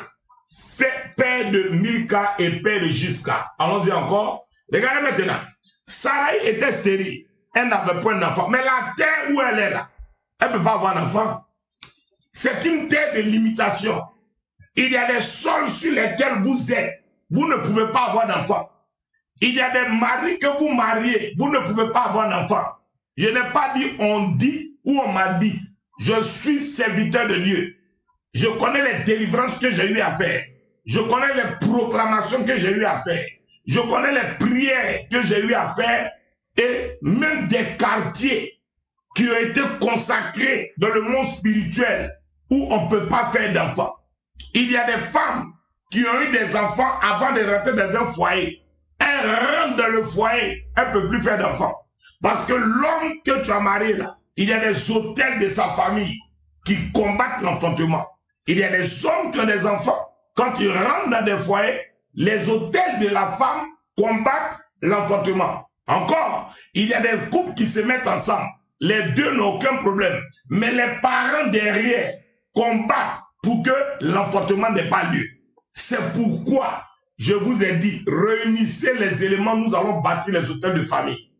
père de Milka et père de Jiska. Allons-y encore. Regardez maintenant. Sarai était stérile. Elle n'avait point d'enfant. Mais la terre où elle est là, elle ne peut pas avoir d'enfant. C'est une terre de limitation. Il y a des sols sur lesquels vous êtes. Vous ne pouvez pas avoir d'enfant. Il y a des maris que vous mariez. Vous ne pouvez pas avoir d'enfant. Je n'ai pas dit on dit ou on m'a dit. Je suis serviteur de Dieu. Je connais les délivrances que j'ai eu à faire. Je connais les proclamations que j'ai eu à faire. Je connais les prières que j'ai eu à faire. Et même des quartiers qui ont été consacrés dans le monde spirituel où on ne peut pas faire d'enfants. Il y a des femmes qui ont eu des enfants avant de rentrer dans un foyer. Elles rentrent dans le foyer, elles ne peuvent plus faire d'enfants. Parce que l'homme que tu as marié là, il y a des autels de sa famille qui combattent l'enfantement. Il y a des hommes qui ont des enfants. Quand tu rentres dans des foyers, les autels de la femme combattent l'enfantement. Encore, il y a des couples qui se mettent ensemble. Les deux n'ont aucun problème. Mais les parents derrière combattent pour que l'enfantement n'ait pas lieu. C'est pourquoi je vous ai dit, réunissez les éléments, nous allons bâtir les hôtels de famille.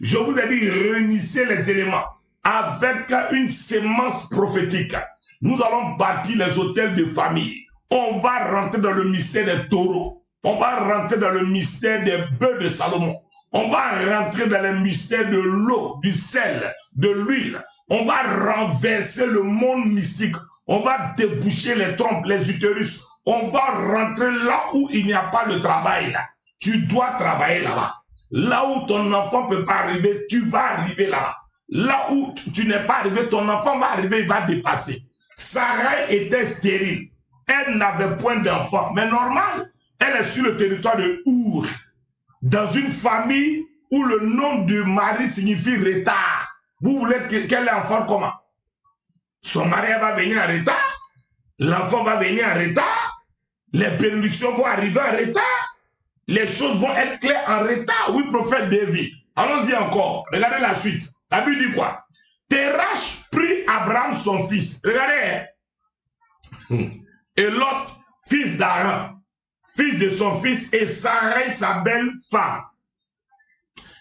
Je vous ai dit, réunissez les éléments avec une sémence prophétique. Nous allons bâtir les hôtels de famille. On va rentrer dans le mystère des taureaux. On va rentrer dans le mystère des bœufs de Salomon. On va rentrer dans le mystère de l'eau, du sel, de l'huile. On va renverser le monde mystique. On va déboucher les trompes, les utérus. On va rentrer là où il n'y a pas de travail. Là. Tu dois travailler là-bas. Là où ton enfant ne peut pas arriver, tu vas arriver là-bas. Là où tu n'es pas arrivé, ton enfant va arriver, il va dépasser. Sarah était stérile. Elle n'avait point d'enfant. Mais normal, elle est sur le territoire de Our. Dans une famille où le nom du mari signifie retard. Vous voulez qu'elle ait enfant comment? Son mari va venir en retard. L'enfant va venir en retard. Les bénédictions vont arriver en retard. Les choses vont être claires en retard. Oui, prophète David. Allons-y encore. Regardez la suite. La Bible dit quoi? Terach prit Abraham son fils. Regardez. Et Lot, fils d'Aaron, fils de son fils, et Sarai, sa belle femme.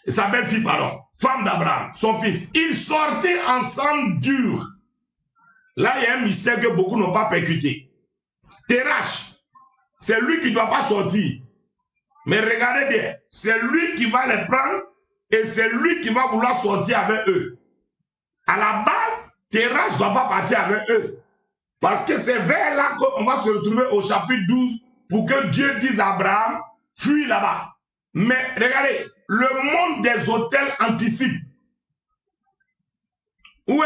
Sa belle fille, pardon. Femme d'Abraham, son fils. Ils sortaient ensemble d'Ur. Là, il y a un mystère que beaucoup n'ont pas percuté. Terach, c'est lui qui ne doit pas sortir. Mais regardez bien, c'est lui qui va les prendre et c'est lui qui va vouloir sortir avec eux. À la base, Terach ne doit pas partir avec eux. Parce que c'est vers là qu'on va se retrouver au chapitre 12 pour que Dieu dise à Abraham, fuis là-bas. Mais regardez, le monde des hôtels anticipe. Ouais,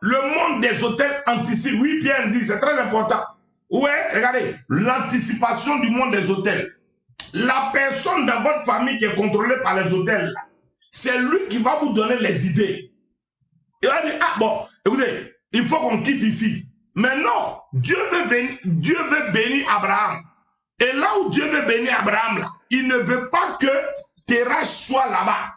le monde des hôtels anticipe. Oui, Pierre dit, c'est très important. Ouais, regardez, l'anticipation du monde des hôtels. La personne dans votre famille qui est contrôlée par les hôtels, c'est lui qui va vous donner les idées. Il va dire, ah bon, écoutez, il faut qu'on quitte ici. Mais non, Dieu veut bénir Abraham. Et là où Dieu veut bénir Abraham, là, il ne veut pas que Terach soit là-bas.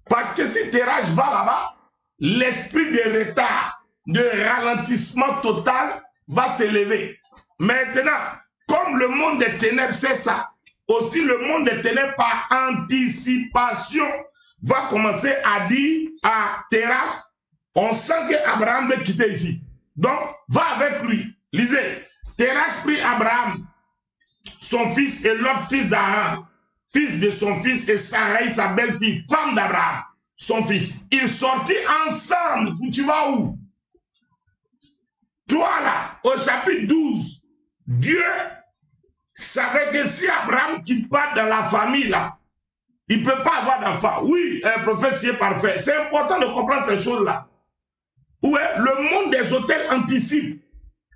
Parce que si Terach va là-bas, l'esprit de retard, de ralentissement total va s'élever. Maintenant, comme le monde des ténèbres, c'est ça. Aussi le monde des ténèbres par anticipation va commencer à dire à Terach, on sent qu'Abraham veut quitter ici. Donc, va avec lui. Lisez. Terach prit Abraham, son fils et l'autre fils d'Aaron, fils de son fils, et Sarai, sa belle-fille, femme d'Abraham, son fils. Ils sortirent ensemble. Tu vas où? Toi là, au chapitre 12, Dieu savait que si Abraham quitte pas dans la famille là, il ne peut pas avoir d'enfant. Oui, un prophète c'est parfait. C'est important de comprendre ces choses-là. Ouais, le monde des hôtels anticipe.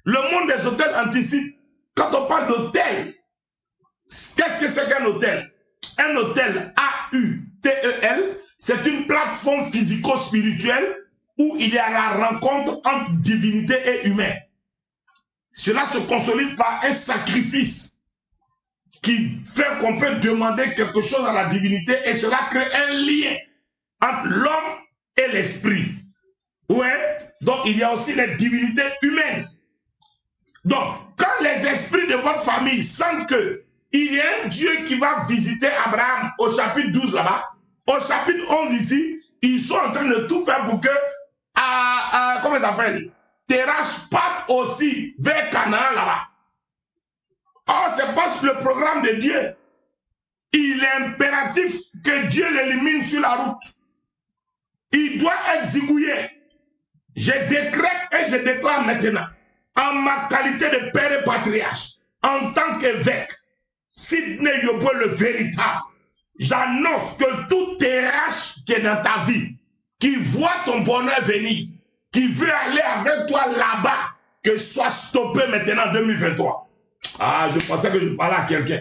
Le monde des hôtels anticipe. Quand on parle d'hôtel, qu'est-ce que c'est qu'un hôtel? Un hôtel, A-U-T-E-L, c'est une plateforme physico-spirituelle où il y a la rencontre entre divinité et humain. Cela se consolide par un sacrifice qui fait qu'on peut demander quelque chose à la divinité et cela crée un lien entre l'homme et l'esprit. Ouais, donc il y a aussi les divinités humaines. Donc, quand les esprits de votre famille sentent que il y a un Dieu qui va visiter Abraham au chapitre 12 là-bas, au chapitre 11 ici, ils sont en train de tout faire pour que, comment ça s'appelle, Terach parte aussi vers Canaan là-bas. Or, c'est pas sur le programme de Dieu. Il est impératif que Dieu l'élimine sur la route. Il doit être zigouillé. Je décrète et je déclare maintenant, en ma qualité de père et patriarche, en tant qu'évêque, Sidney Yobo le véritable, j'annonce que tout Terach qui est dans ta vie, qui voit ton bonheur venir, qui veut aller avec toi là-bas, que soit stoppé maintenant en 2023. Ah, je pensais que je parlais à quelqu'un.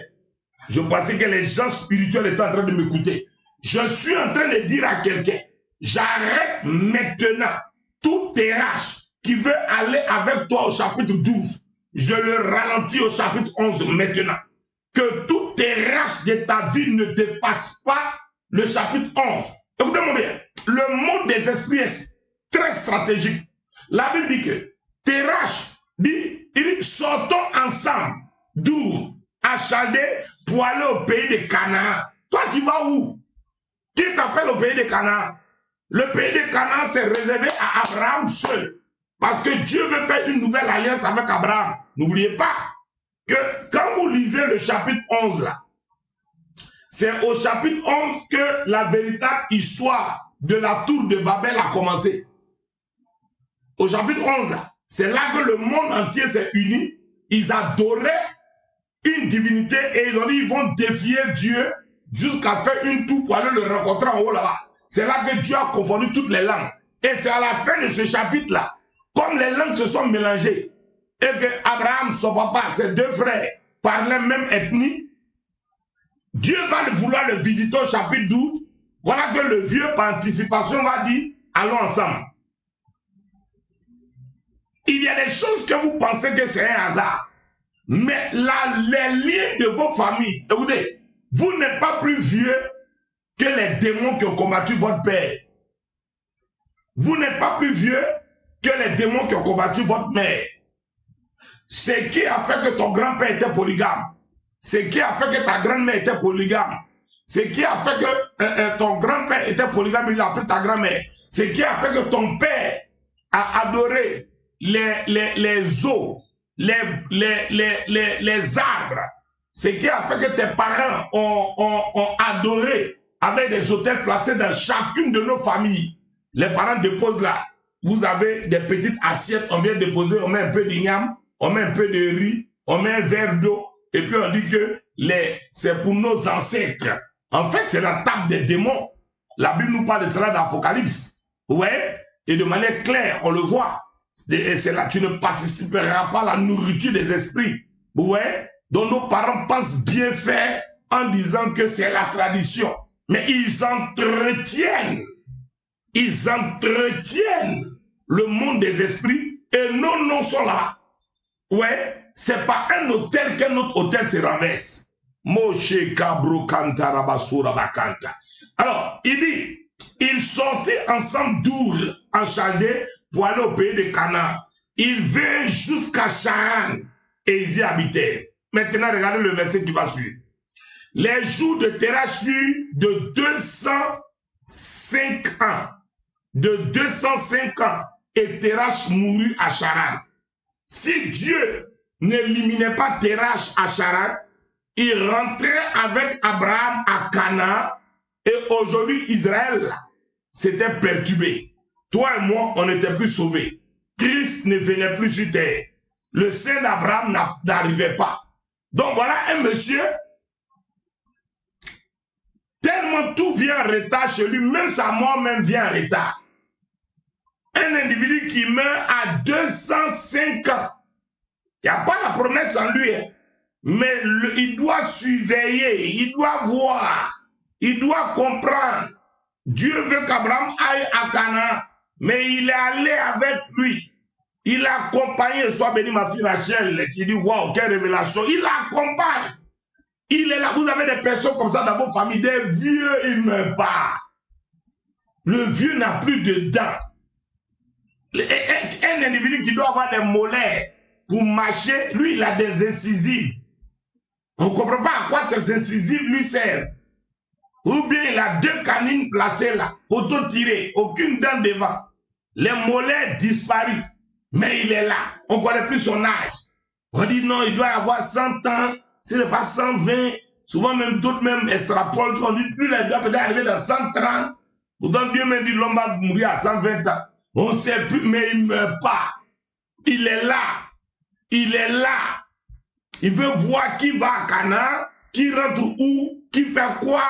Je pensais que les gens spirituels étaient en train de m'écouter. Je suis en train de dire à quelqu'un, j'arrête maintenant tout Terach qui veut aller avec toi au chapitre 12. Je le ralentis au chapitre 11 maintenant. Que tout Terach de ta vie ne dépasse pas le chapitre 11. Écoutez-moi bien. Le monde des esprits est très stratégique. La Bible dit que Terach dit, sortons ensemble d'Our à Chaldée pour aller au pays de Canaan. Toi, tu vas où? Qui t'appelle au pays de Canaan? Le pays de Canaan, c'est réservé à Abraham seul. Parce que Dieu veut faire une nouvelle alliance avec Abraham. N'oubliez pas que quand vous lisez le chapitre 11, là, c'est au chapitre 11 que la véritable histoire de la tour de Babel a commencé. Au chapitre 11, là, c'est là que le monde entier s'est uni. Ils adoraient une divinité et ils ont dit ils vont défier Dieu jusqu'à faire une tour pour aller le rencontrer en haut là-bas. C'est là que Dieu a confondu toutes les langues. Et c'est à la fin de ce chapitre-là, comme les langues se sont mélangées, et que Abraham, son papa, ses deux frères, parlaient même ethnie, Dieu va vouloir le visiter au chapitre 12. Voilà que le vieux, par anticipation, va dire, allons ensemble. Il y a des choses que vous pensez que c'est un hasard. Mais là, les liens de vos familles, écoutez, vous n'êtes pas plus vieux que les démons qui ont combattu votre père. Vous n'êtes pas plus vieux que les démons qui ont combattu votre mère. C'est qui a fait que ton grand-père était polygame. C'est qui a fait que ta grand-mère était polygame. C'est qui a fait que ton grand-père était polygame, il a pris ta grand-mère. C'est qui a fait que ton père a adoré les eaux, les arbres. C'est qui a fait que tes parents ont adoré avec des autels placés dans chacune de nos familles. Les parents déposent là. Vous avez des petites assiettes, on vient déposer, on met un peu d'igname, on met un peu de riz, on met un verre d'eau, et puis on dit que c'est pour nos ancêtres. En fait, c'est la table des démons. La Bible nous parle de cela dans l'Apocalypse. Ouais, et de manière claire, on le voit. Et c'est là, tu ne participeras pas à la nourriture des esprits. Ouais, dont nos parents pensent bien faire en disant que c'est la tradition. Mais ils entretiennent le monde des esprits et nos noms sont là. Ouais, c'est pas un hôtel qu'un autre hôtel se renverse. Moshe Kabro Kanta Rabasura Bakanta. Alors, il dit, ils sortaient ensemble d'Our en Chaldée pour aller au pays de Canaan. Ils vinrent jusqu'à Charan et ils y habitaient. Maintenant, regardez le verset qui va suivre. Les jours de Terach furent de 205 ans. De 205 ans. Et Terach mourut à Charan. Si Dieu n'éliminait pas Terach à Charan, il rentrait avec Abraham à Canaan. Et aujourd'hui, Israël s'était perturbé. Toi et moi, on n'était plus sauvés. Christ ne venait plus sur terre. Le sein d'Abraham n'arrivait pas. Donc voilà un monsieur, tellement tout vient en retard chez lui, même sa mort même vient en retard. Un individu qui meurt à 205 ans. Il n'y a pas la promesse en lui. Mais il doit surveiller, il doit voir, il doit comprendre. Dieu veut qu'Abraham aille à Canaan, mais il est allé avec lui. Il a accompagné, soit béni ma fille Rachel, qui dit, waouh, quelle révélation. Il l'accompagne. Il est là. Vous avez des personnes comme ça dans vos familles, des vieux, ils ne meurent pas. Le vieux n'a plus de dents. Un individu qui doit avoir des molaires pour marcher, lui, il a des incisives. On ne comprend pas à quoi ces incisives lui servent. Ou bien il a 2 canines placées là, auto tiré, aucune dent devant. Les mollets disparus. Mais il est là. On ne connaît plus son âge. On dit non, il doit avoir 100 ans. Ce n'est pas 120. Souvent même d'autres même extrapolent. On dit plus il doit peut-être arriver dans 130. Pourtant Dieu m'a dit l'homme va mourir à 120 ans. On ne sait plus, mais il ne meurt pas. Il est là. Il est là. Il veut voir qui va à Canaan, qui rentre où, qui fait quoi,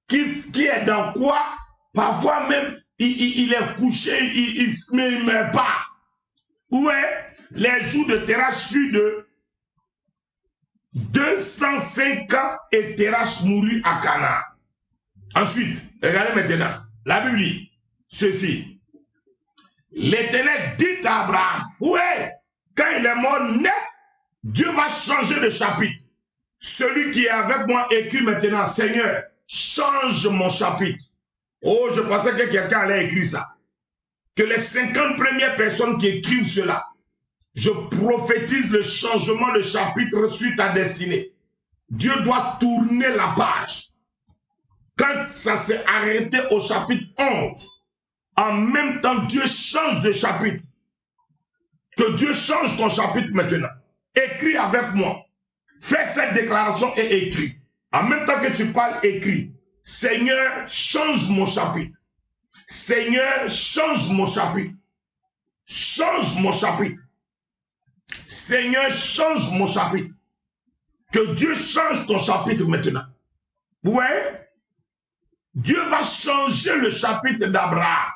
qui est dans quoi. Parfois même, il est couché, mais il ne meurt pas. Ouais, les jours de Terach furent de 205 ans et Terach mourut à Canaan. Ensuite, regardez maintenant, la Bible dit ceci. L'Éternel dit à Abraham, ouais, quand il est mort net, Dieu va changer de chapitre. Celui qui est avec moi écrit maintenant, Seigneur, change mon chapitre. Oh, je pensais que quelqu'un allait écrire ça. Que les 50 premières personnes qui écrivent cela, je prophétise le changement de chapitre sur ta destinée. Dieu doit tourner la page. Quand ça s'est arrêté au chapitre 11, en même temps, Dieu change de chapitre. Que Dieu change ton chapitre maintenant. Écris avec moi. Faites cette déclaration et écris. En même temps que tu parles, écris. Seigneur, change mon chapitre. Seigneur, change mon chapitre. Change mon chapitre. Seigneur, change mon chapitre. Que Dieu change ton chapitre maintenant. Ouais. Dieu va changer le chapitre d'Abraham.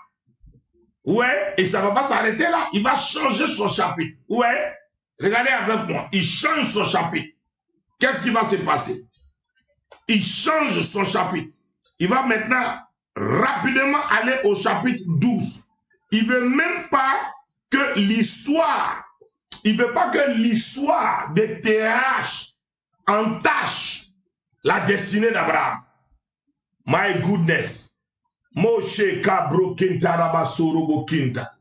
Ouais. Et ça ne va pas s'arrêter là. Il va changer son chapitre. Ouais. Regardez avec moi. Il change son chapitre. Qu'est-ce qui va se passer? Il change son chapitre. Il va maintenant rapidement aller au chapitre 12. Il ne veut même pas que l'histoire, il ne veut pas que l'histoire de TH entache la destinée d'Abraham. My goodness. Moshe Kabro Kinta Rabasorobo Kinta.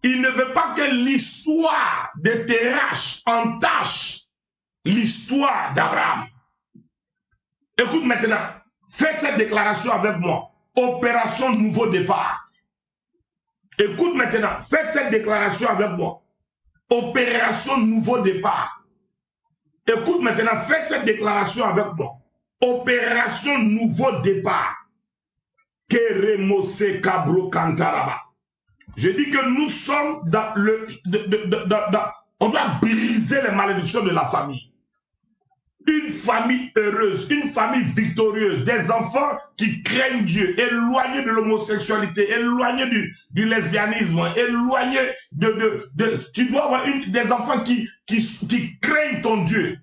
Il ne veut pas que l'histoire de TH entache l'histoire d'Abraham. Écoute maintenant, faites cette déclaration avec moi. Opération nouveau départ. Écoute maintenant, faites cette déclaration avec moi. Opération nouveau départ. Écoute maintenant, faites cette déclaration avec moi. Opération nouveau départ. Keremose Kabro Kantaraba. Je dis que nous sommes dans le... on doit briser les malédictions de la famille. Une famille heureuse, une famille victorieuse, des enfants qui craignent Dieu, éloignés de l'homosexualité, éloignés du lesbianisme, éloignés tu dois avoir des enfants qui craignent ton Dieu,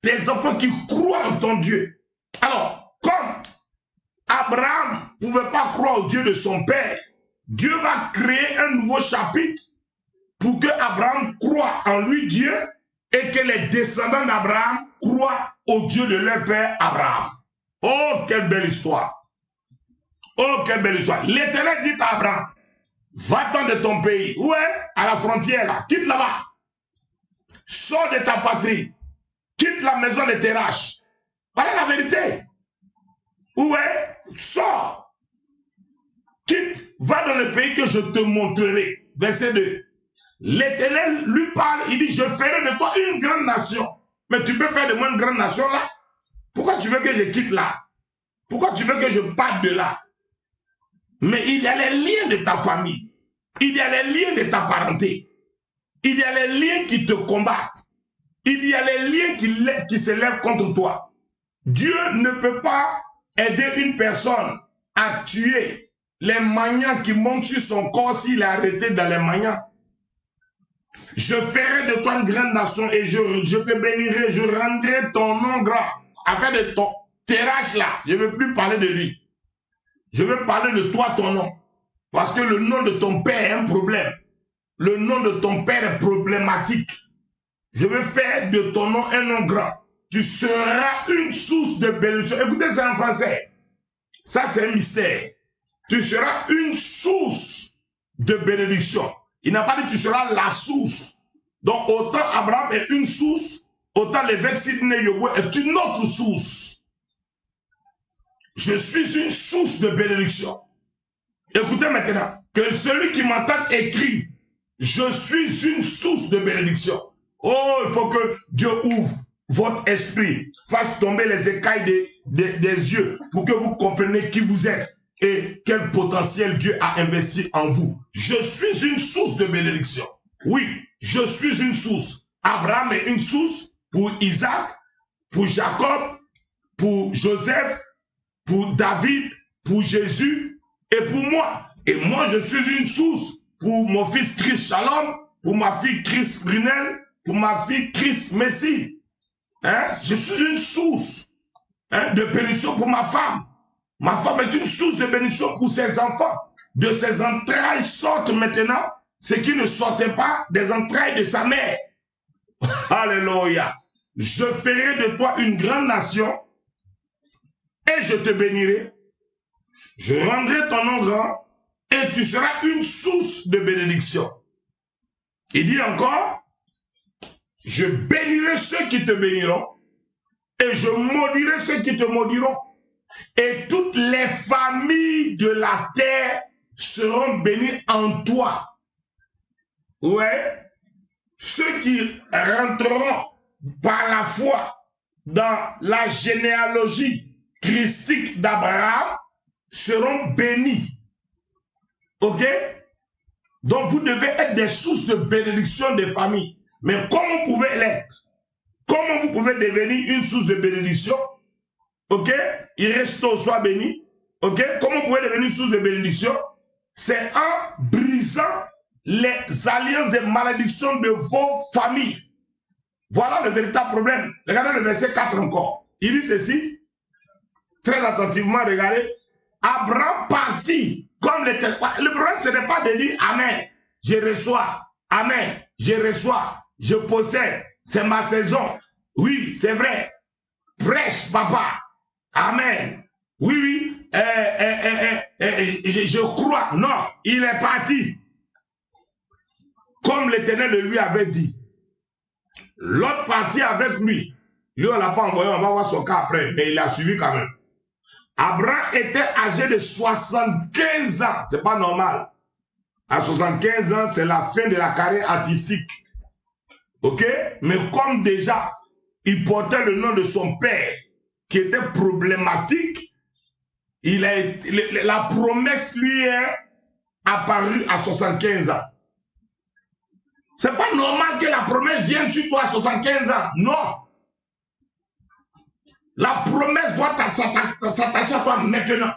des enfants qui croient en ton Dieu. Alors, comme Abraham ne pouvait pas croire au Dieu de son père, Dieu va créer un nouveau chapitre pour que Abraham croie en lui Dieu et que les descendants d'Abraham croient au Dieu de leur père Abraham. Oh, quelle belle histoire. Oh, quelle belle histoire. L'Éternel dit à Abraham, va-t'en de ton pays. Où est? À la frontière, là. Quitte là-bas. Sors de ta patrie. Quitte la maison de Terach. Voilà la vérité. Où est? Sors. Quitte. Va dans le pays que je te montrerai. Verset 2. L'Éternel lui parle, il dit, je ferai de toi une grande nation. Mais tu peux faire de moi une grande nation là? Pourquoi tu veux que je quitte là? Pourquoi tu veux que je parte de là? Mais il y a les liens de ta famille. Il y a les liens de ta parenté. Il y a les liens qui te combattent. Il y a les liens qui s'élèvent contre toi. Dieu ne peut pas aider une personne à tuer les maniants qui montent sur son corps s'il est arrêté dans les maniants. Je ferai de toi une grande nation et je te bénirai, je rendrai ton nom grand. Afin de ton Terach là, je ne veux plus parler de lui. Je veux parler de toi, ton nom. Parce que le nom de ton père est un problème. Le nom de ton père est problématique. Je veux faire de ton nom un nom grand. Tu seras une source de bénédiction. Écoutez ça en français. Ça, c'est un mystère. Tu seras une source de bénédiction. Il n'a pas dit tu seras la source. Donc, autant Abraham est une source, autant l'évêque Sidney Yobo est une autre source. Je suis une source de bénédiction. Écoutez maintenant, que celui qui m'entend écrive, je suis une source de bénédiction. Oh, il faut que Dieu ouvre votre esprit, fasse tomber les écailles des yeux pour que vous compreniez qui vous êtes et quel potentiel Dieu a investi en vous. Je suis une source de bénédiction. Oui, je suis une source. Abraham est une source pour Isaac, pour Jacob, pour Joseph, pour David, pour Jésus et pour moi. Et moi, je suis une source pour mon fils Christ Shalom, pour ma fille Christ Brunel, pour ma fille Christ Messi. Hein? Je suis une source de bénédiction pour ma femme. Ma femme est une source de bénédiction pour ses enfants. De ses entrailles sortent maintenant ce qui ne sortait pas des entrailles de sa mère. Alléluia. Je ferai de toi une grande nation et je te bénirai. Je rendrai ton nom grand et tu seras une source de bénédiction. Il dit encore, je bénirai ceux qui te béniront et je maudirai ceux qui te maudiront. Et toutes les familles de la terre seront bénies en toi. Ouais. Ceux qui rentreront par la foi dans la généalogie christique d'Abraham seront bénis. Ok? Donc vous devez être des sources de bénédiction des familles. Mais comment vous pouvez l'être? Comment vous pouvez devenir une source de bénédiction? Ok? Il reste soit béni. Ok? Comment vous pouvez devenir une source de bénédiction? C'est en brisant les alliances de malédiction de vos familles. Voilà le véritable problème. Regardez le verset 4 encore. Il dit ceci. Très attentivement, regardez. Abraham partit comme les... Le problème, ce n'est pas de dire Amen. Je reçois. Amen. Je reçois. Je possède. C'est ma saison. Oui, c'est vrai. Prêche, papa. Amen. Oui, oui. Je crois. Non, il est parti. Comme l'Éternel lui avait dit. L'autre parti avec lui. Lui, on ne l'a pas envoyé, on va voir son cas après. Mais il a suivi quand même. Abraham était âgé de 75 ans. C'est pas normal. À 75 ans, c'est la fin de la carrière artistique. Ok? Mais comme déjà, il portait le nom de son père, qui était problématique, la promesse lui est apparue à 75 ans. C'est pas normal que la promesse vienne sur toi à 75 ans. Non. La promesse doit s'attacher à toi maintenant.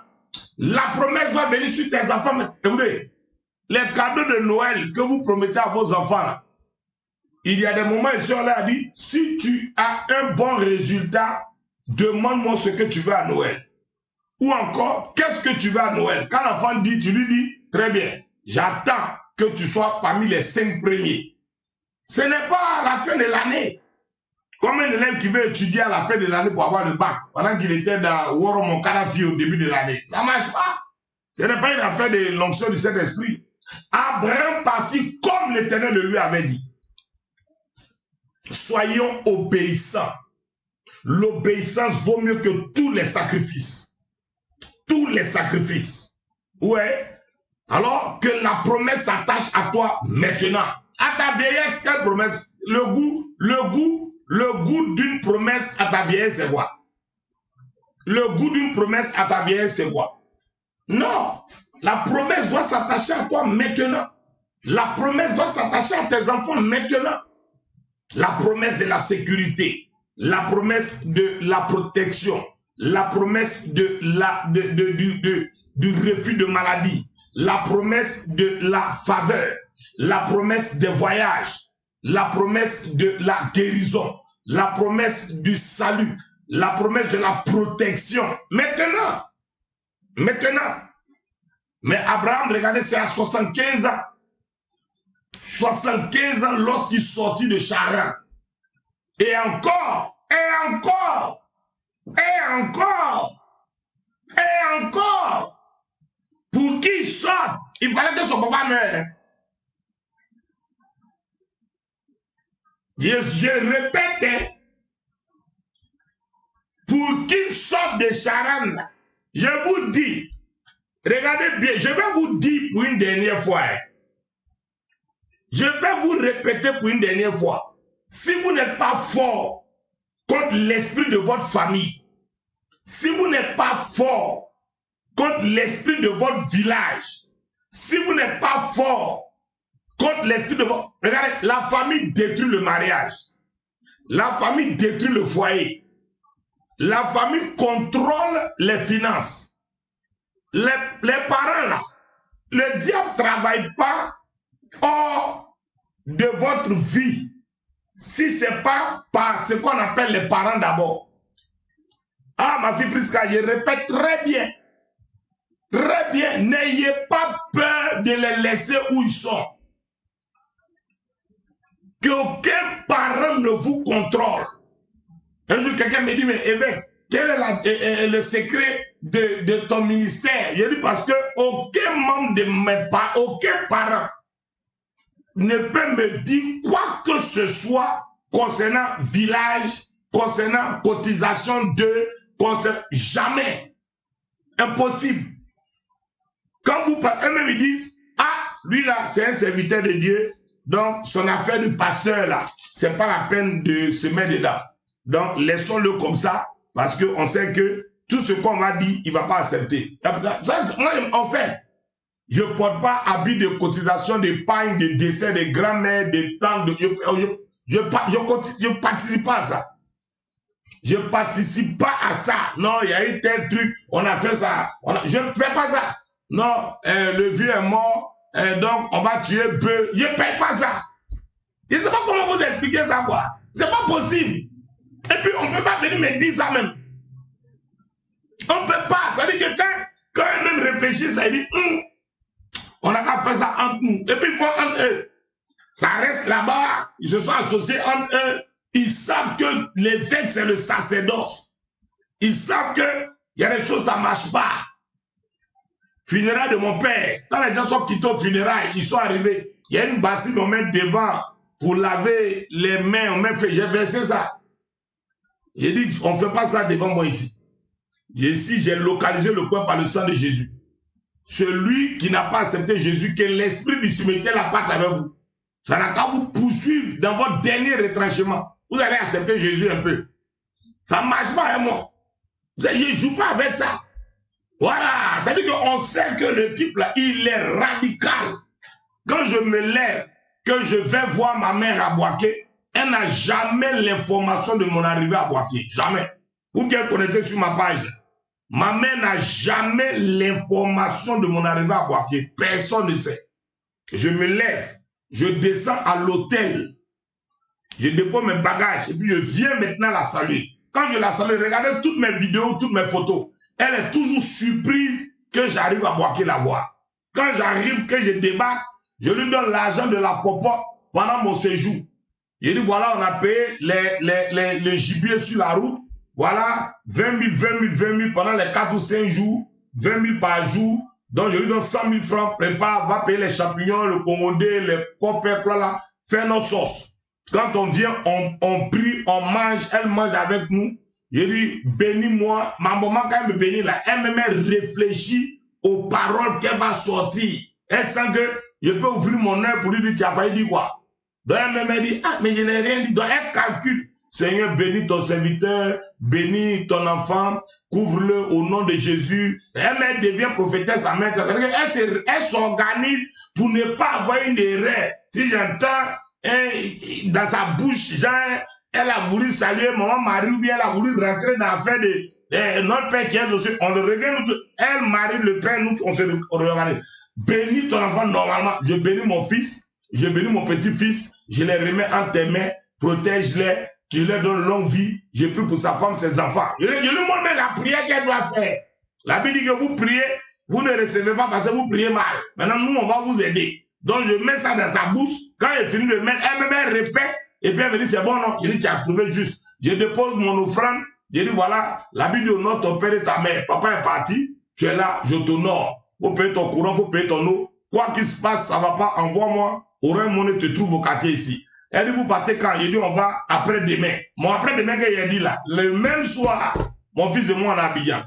La promesse doit venir sur tes enfants. Écoutez, les cadeaux de Noël que vous promettez à vos enfants, là, il y a des moments ici, on leur a dit, si tu as un bon résultat, demande-moi ce que tu veux à Noël. Ou encore, qu'est-ce que tu veux à Noël? Quand l'enfant dit, tu lui dis, très bien, j'attends que tu sois parmi les 5 premiers. Ce n'est pas à la fin de l'année. Comme un élève qui veut étudier à la fin de l'année pour avoir le bac, pendant qu'il était dans Woro Monkarafi au début de l'année. Ça ne marche pas. Ce n'est pas une affaire de l'onction du Saint-Esprit. Abraham partit comme l'Éternel le lui avait dit. Soyons obéissants. L'obéissance vaut mieux que tous les sacrifices. Tous les sacrifices. Ouais. Alors que la promesse s'attache à toi maintenant. À ta vieillesse, quelle promesse? Le goût d'une promesse à ta vieillesse, c'est quoi? Le goût d'une promesse à ta vieillesse, c'est quoi? Non. La promesse doit s'attacher à toi maintenant. La promesse doit s'attacher à tes enfants maintenant. La promesse de la sécurité. La promesse de la protection. La promesse du refus de maladie. La promesse de la faveur. La promesse des voyages. La promesse de la guérison, la promesse du salut, la promesse de la protection. Maintenant. Mais Abraham, regardez, c'est à 75 ans. 75 ans lorsqu'il sortit de Charan. Et encore. Pour qu'il sorte, il fallait que son papa meure. Je répète, pour qu'il sorte de Charan, je vous dis, regardez bien, je vais vous dire pour une dernière fois. Je vais vous répéter pour une dernière fois. Si vous n'êtes pas fort contre l'esprit de votre famille, si vous n'êtes pas fort contre l'esprit de votre village, si vous n'êtes pas fort contre l'esprit de votre... Regardez, la famille détruit le mariage. La famille détruit le foyer. La famille contrôle les finances. Les parents, là, le diable ne travaille pas hors de votre vie si ce n'est pas par ce qu'on appelle les parents d'abord. Ah, ma fille Prisca, je répète très bien. Très bien. N'ayez pas peur de les laisser où ils sont. Qu'aucun parent ne vous contrôle. Un jour, quelqu'un me dit, mais évêque, quel est le secret de ton ministère? Je dis parce que aucun membre de mes parents, aucun parent ne peut me dire quoi que ce soit concernant village, concernant cotisation de jamais. Impossible. Quand vous parlez, eux-mêmes ils disent, ah, lui là, c'est un serviteur de Dieu, donc son affaire de pasteur là, c'est pas la peine de se mettre dedans. Donc laissons-le comme ça, parce qu'on sait que tout ce qu'on va dire, il ne va pas accepter. Ça, moi, on sait. Je ne porte pas habit de cotisation, d'épargne, de décès, de grand-mère, de tantes, je ne participe pas à ça. Je ne participe pas à ça. Non, il y a eu tel truc, on a fait ça. Je ne fais pas ça. Non, le vieux est mort, donc on va tuer peu. Je ne paye pas ça. Je ne sais pas comment vous expliquer ça, quoi. C'est pas possible. Et puis, on ne peut pas venir me dire ça même. On ne peut pas. Ça veut dire que quand ils même réfléchissent, ça dit, on n'a qu'à faire ça entre nous. Et puis, ils font entre eux. Ça reste là-bas. Ils se sont associés entre eux. Ils savent que l'évêque, c'est le sacerdoce. Ils savent qu'il y a des choses, ça ne marche pas. Funérailles de mon père. Quand les gens sont quittés au funérailles, ils sont arrivés. Il y a une bassine, on met devant pour laver les mains. On met fait, j'ai versé ça. J'ai dit, on ne fait pas ça devant moi ici. Ici, j'ai localisé le coin par le sang de Jésus. Celui qui n'a pas accepté Jésus, que l'esprit du cimetière la parte avec vous. Ça n'a qu'à vous poursuivre dans votre dernier retranchement. Vous allez accepter Jésus un peu. Ça ne marche pas avec moi. Je ne joue pas avec ça. Voilà. Ça veut dire qu'on sait que le type là, il est radical. Quand je me lève, que je vais voir ma mère à Boaké, elle n'a jamais l'information de mon arrivée à Boaké. Jamais. Vous qui êtes connecté sur ma page, ma mère n'a jamais l'information de mon arrivée à Boaké. Personne ne sait. Je me lève, je descends à l'hôtel, je dépose mes bagages et puis je viens maintenant la saluer. Quand je la salue, regardez toutes mes vidéos, toutes mes photos. Elle est toujours surprise que j'arrive à Boaké la voir. Quand j'arrive, que je débarque, je lui donne l'argent de la popo pendant mon séjour. Je dis voilà, on a payé les gibiers sur la route. Voilà, 20 000, 20 000, 20 000 pendant les 4 ou 5 jours, 20 000 par jour. Donc, je lui donne 100 000 francs, prépare, va payer les champignons, le commandé, les copains, là, faire notre sauce. Quand on vient, on prie, on mange, elle mange avec nous. Je dis, bénis-moi. Ma maman, quand elle me bénit là, elle me met réfléchir aux paroles qu'elle va sortir. Elle sent que je peux ouvrir mon œil pour lui dire, tu as failli dire quoi? Donc, elle me dit, ah, mais je n'ai rien dit. Donc, elle calcule. Seigneur, bénis ton serviteur, bénis ton enfant, couvre-le au nom de Jésus. Elle devient prophétesse à main. Elle s'organise pour ne pas avoir une erreur. Si j'entends dans sa bouche, genre, elle a voulu saluer maman Marie ou bien elle a voulu rentrer dans l'affaire de notre père qui est aussi. On le regarde, elle, Marie, le père, nous, on se regarde. Bénis ton enfant normalement. Je bénis mon fils, je bénis mon petit-fils, je les remets entre tes mains, protège-les. Je leur donne longue vie, j'ai pris pour sa femme, ses enfants. Je lui montre même la prière qu'elle doit faire. La Bible dit que vous priez, vous ne recevez pas parce que vous priez mal. Maintenant, nous, on va vous aider. Donc, je mets ça dans sa bouche. Quand elle finit de mettre, elle me répète. Et puis, elle me dit, c'est bon, non? Je dis, tu as trouvé juste. Je dépose mon offrande. Je dis, voilà, la Bible dit, honore ton père et ta mère. Papa est parti. Tu es là, je t'honore. Faut payer ton courant, faut payer ton eau. Quoi qu'il se passe, ça va pas. Envoie-moi. Orange Money te trouve au quartier ici. Elle dit, vous partez quand? Je dis, on va après-demain. Mon après-demain qu'elle a dit là, le même soir, mon fils et moi en Abidjan.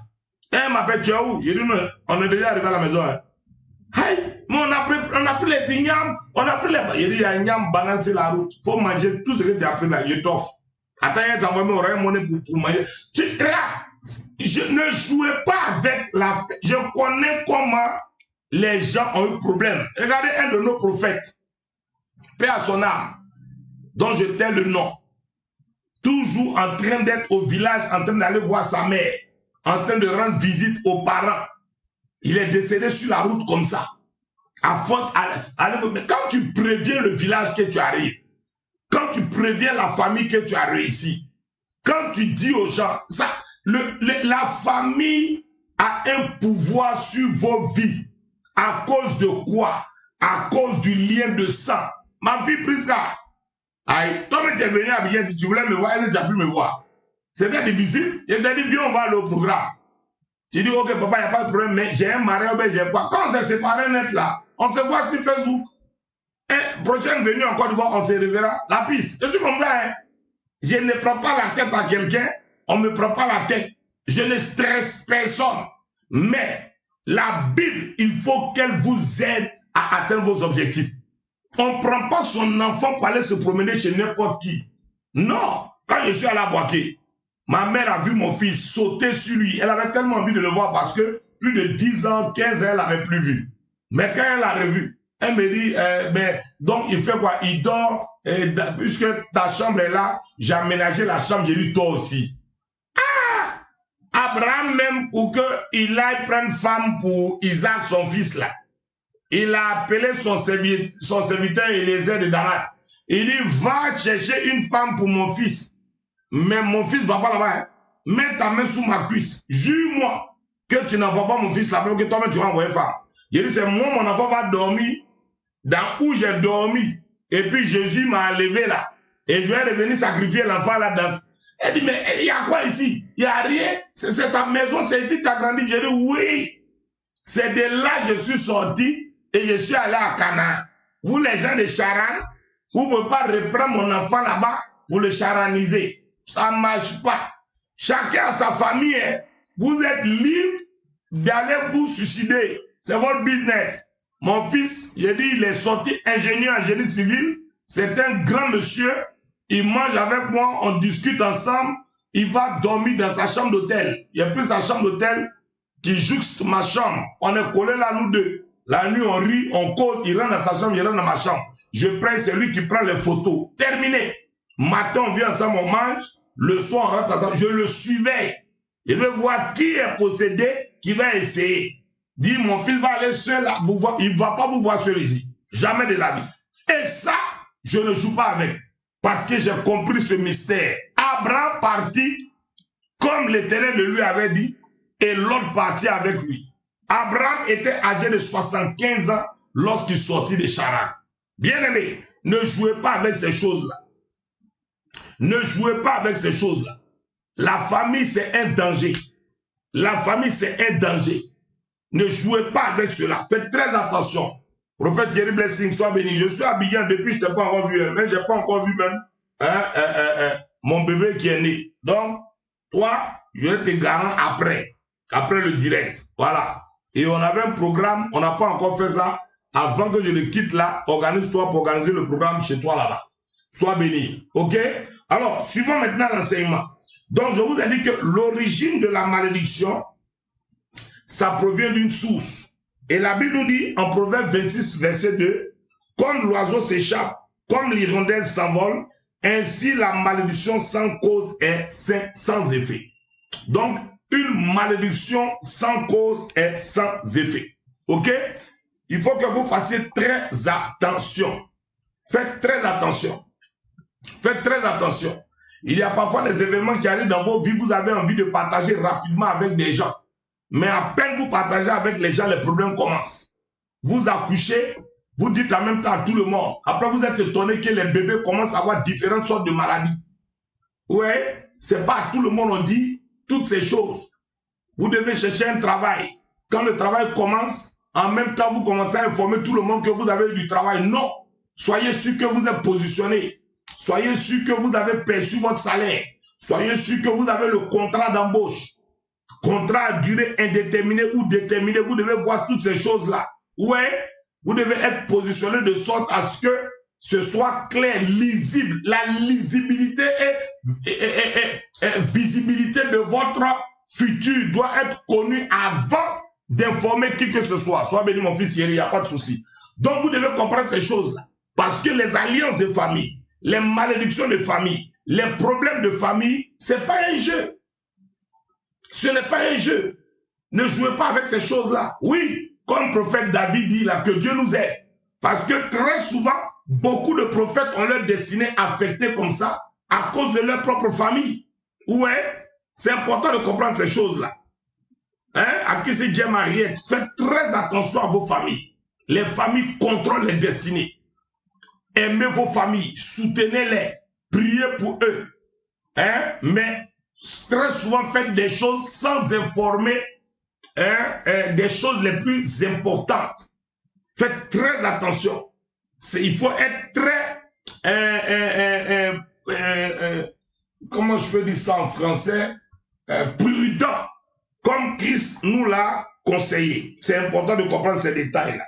Elle m'appelle, tu es où? Je dis, non, on est déjà arrivé à la maison. Hein. Hey, mais on a pris les ignames, on a pris les... Je dis, il y a igname, banane sur la route. Faut manger tout ce que tu as pris là, je t'offre. Attends, il y a un monnaie pour manger. Tu regarde, je ne jouais pas avec la... Je connais comment les gens ont eu problème. Regardez un de nos prophètes, paix à son âme, dont je tais le nom, toujours en train d'être au village, en train d'aller voir sa mère, en train de rendre visite aux parents. Il est décédé sur la route comme ça. Mais quand tu préviens le village que tu arrives, quand tu préviens la famille que tu as réussi, quand tu dis aux gens, ça, la famille a un pouvoir sur vos vies. À cause de quoi? À cause du lien de sang. Ma fille Prisca, aïe, toi, tu es venu à Abidjan, si tu voulais me voir, est-ce que tu as pu me voir? C'était difficile. Il t'a dit, viens, on va aller au programme. Tu dis, ok, papa, il n'y a pas de problème, mais j'ai un mari, j'ai quoi? Quand on s'est séparés net là, on se voit sur Facebook. Et prochaine venue en Côte d'Ivoire, on se reverra. La piste. Et tu comprends, hein? Je ne prends pas la tête à quelqu'un, on ne me prend pas la tête. Je ne stresse personne. Mais la Bible, il faut qu'elle vous aide à atteindre vos objectifs. On ne prend pas son enfant pour aller se promener chez n'importe qui. Non. Quand je suis allé à Boaké, ma mère a vu mon fils sauter sur lui. Elle avait tellement envie de le voir parce que plus de 10 ans, 15 ans, elle l'avait plus vu. Mais quand elle l'a revu, elle me dit, donc il fait quoi? Il dort, puisque ta chambre est là, j'ai aménagé la chambre, j'ai dit toi aussi. Ah! Abraham même pour qu'il aille prendre femme pour Isaac, son fils là. Il a appelé son serviteur Eliezer de Damas. Il dit, va chercher une femme pour mon fils. Mais mon fils ne va pas là-bas. Hein. Mets ta main sous ma cuisse. Jure-moi que tu n'envoies pas mon fils là-bas, que toi-même tu vas envoyer femme. Il dit, c'est moi, mon enfant va dormir dans où j'ai dormi. Et puis Jésus m'a enlevé là. Et je vais revenir sacrifier l'enfant là-dedans. Elle dit, mais il y a quoi ici? Il n'y a rien. C'est ta maison, c'est ici que tu as grandi. J'ai dit, oui. C'est de là que je suis sorti et je suis allé à Canaan. Vous, les gens de Charan, vous ne pouvez pas reprendre mon enfant là-bas pour le charaniser. Ça ne marche pas. Chacun a sa famille. Hein. Vous êtes libre d'aller vous suicider. C'est votre business. Mon fils, j'ai dit, il est sorti ingénieur en génie civil. C'est un grand monsieur. Il mange avec moi, on discute ensemble. Il va dormir dans sa chambre d'hôtel. Il n'y a plus sa chambre d'hôtel qui jouxte ma chambre. On est collés là, nous deux. La nuit, on rit, on cause. Il rentre dans sa chambre, il rentre dans ma chambre. Je prends, c'est lui qui prend les photos. Terminé. Matin, on vient ensemble, on mange. Le soir, on rentre ensemble. Je le suivais. Je veux voir qui est possédé, qui va essayer. Dis, mon fils va aller seul, il ne va pas vous voir seul ici. Jamais de la vie. Et ça, je ne joue pas avec. Parce que j'ai compris ce mystère. Abraham partit comme l'Éternel le lui avait dit, et l'autre partit avec lui. Abraham était âgé de 75 ans lorsqu'il sortit de Charan. Bien-aimé, ne jouez pas avec ces choses-là. Ne jouez pas avec ces choses-là. La famille, c'est un danger. La famille, c'est un danger. Ne jouez pas avec cela. Faites très attention. Prophète Thierry Blessing, sois béni. Je suis habillé depuis, je ne t'ai pas encore vu. Mais je n'ai pas encore vu même mon bébé qui est né. Donc, toi, je vais te garant après le direct. Voilà. Et on avait un programme, on n'a pas encore fait ça. Avant que je le quitte là, organise-toi pour organiser le programme chez toi là-bas. Sois béni. OK? Alors, suivons maintenant l'enseignement. Donc, je vous ai dit que l'origine de la malédiction, ça provient d'une source. Et la Bible nous dit, en Proverbe 26, verset 2, comme l'oiseau s'échappe, comme l'hirondelle s'envole, ainsi la malédiction sans cause est sans effet. Donc, une malédiction sans cause est sans effet. OK? Il faut que vous fassiez très attention. Faites très attention. Faites très attention. Il y a parfois des événements qui arrivent dans vos vies, vous avez envie de partager rapidement avec des gens. Mais à peine vous partagez avec les gens, les problèmes commencent. Vous accouchez, vous dites en même temps à tout le monde. Après, vous êtes étonné que les bébés commencent à avoir différentes sortes de maladies. Ouais, c'est pas à tout le monde on dit toutes ces choses. Vous devez chercher un travail. Quand le travail commence, en même temps, vous commencez à informer tout le monde que vous avez eu du travail. Non. Soyez sûr que vous êtes positionné. Soyez sûr que vous avez perçu votre salaire. Soyez sûr que vous avez le contrat d'embauche. Contrat à durée indéterminée ou déterminée. Vous devez voir toutes ces choses-là. Ouais. Vous devez être positionné de sorte à ce que ce soit clair, lisible. La lisibilité et visibilité de votre futur doit être connue avant d'informer qui que ce soit. Sois béni mon fils Thierry, il n'y a pas de souci. Donc vous devez comprendre ces choses-là. Parce que les alliances de famille, les malédictions de famille, les problèmes de famille, ce n'est pas un jeu. Ce n'est pas un jeu. Ne jouez pas avec ces choses-là. Oui, comme le prophète David dit là, que Dieu nous aide. Parce que très souvent, beaucoup de prophètes ont leur destinée affectée comme ça à cause de leur propre famille. Ouais, c'est important de comprendre ces choses-là. Hein? À qui c'est Dieu Mariette, faites très attention à vos familles. Les familles contrôlent les destinées. Aimez vos familles, soutenez-les, priez pour eux. Hein? Mais très souvent, faites des choses sans informer des choses les plus importantes. Faites très attention. Il faut être très comment je peux dire ça en français, prudent, comme Christ nous l'a conseillé. C'est important de comprendre ces détails-là.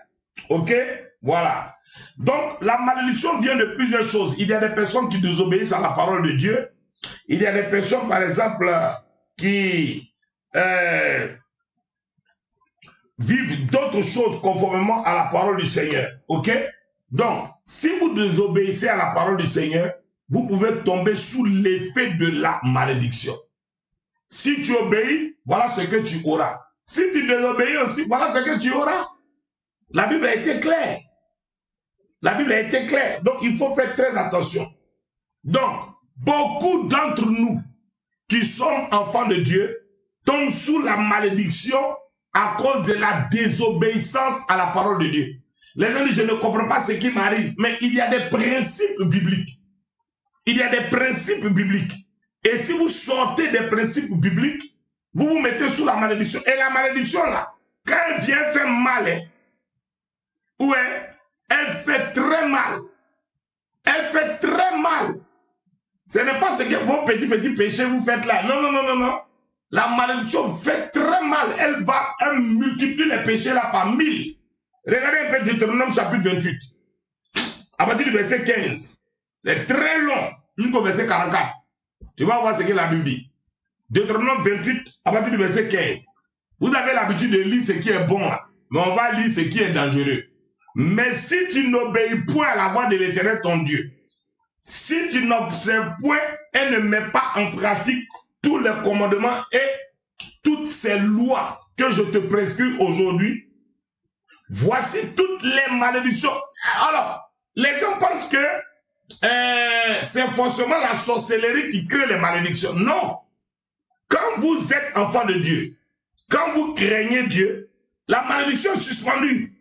Ok? Voilà. Donc, la malédiction vient de plusieurs choses. Il y a des personnes qui désobéissent à la parole de Dieu. Il y a des personnes, par exemple, qui vivent d'autres choses conformément à la parole du Seigneur. Ok? Donc, si vous désobéissez à la parole du Seigneur, vous pouvez tomber sous l'effet de la malédiction. Si tu obéis, voilà ce que tu auras. Si tu désobéis aussi, voilà ce que tu auras. La Bible a été claire. La Bible a été claire. Donc, il faut faire très attention. Donc, beaucoup d'entre nous qui sommes enfants de Dieu tombent sous la malédiction à cause de la désobéissance à la parole de Dieu. Les gens disent, je ne comprends pas ce qui m'arrive, mais il y a des principes bibliques. Il y a des principes bibliques. Et si vous sortez des principes bibliques, vous vous mettez sous la malédiction. Et la malédiction, là, quand elle vient faire mal, hein, ouais, elle fait très mal. Elle fait très mal. Ce n'est pas ce que vos petits péchés vous faites là. Non, non, non, non, non. La malédiction fait très mal. Elle multiplie les péchés là par 1000. Regardez un peu Deutéronome chapitre 28. À partir du verset 15. C'est très long. Jusqu'au verset 44. Tu vas voir ce que la Bible dit. Deutéronome 28, à partir du verset 15. Vous avez l'habitude de lire ce qui est bon là. Mais on va lire ce qui est dangereux. Mais si tu n'obéis point à la voix de l'Éternel ton Dieu, si tu n'observes point et ne mets pas en pratique tous les commandements et toutes ces lois que je te prescris aujourd'hui, voici toutes les malédictions. Alors, les gens pensent que c'est forcément la sorcellerie qui crée les malédictions. Non. Quand vous êtes enfant de Dieu, quand vous craignez Dieu, la malédiction est suspendue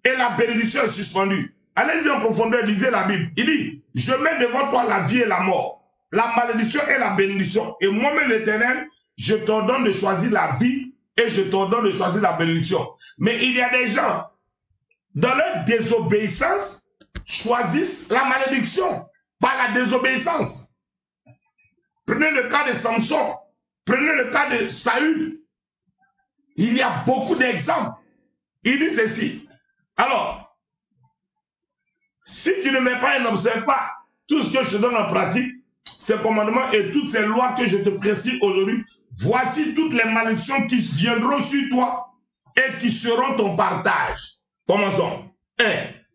et la bénédiction est suspendue. Allez-y en profondeur, lisez la Bible. Il dit, je mets devant toi la vie et la mort, la malédiction et la bénédiction. Et moi-même l'Éternel, je t'ordonne de choisir la vie et je t'ordonne de choisir la bénédiction. Mais il y a des gens, dans leur désobéissance, choisissent la malédiction par la désobéissance. Prenez le cas de Samson, prenez le cas de Saül. Il y a beaucoup d'exemples. Il dit ceci. Alors, si tu ne mets pas et n'observes pas tout ce que je te donne en pratique, ces commandements et toutes ces lois que je te prescris aujourd'hui, voici toutes les malédictions qui viendront sur toi et qui seront ton partage. Commençons. 1.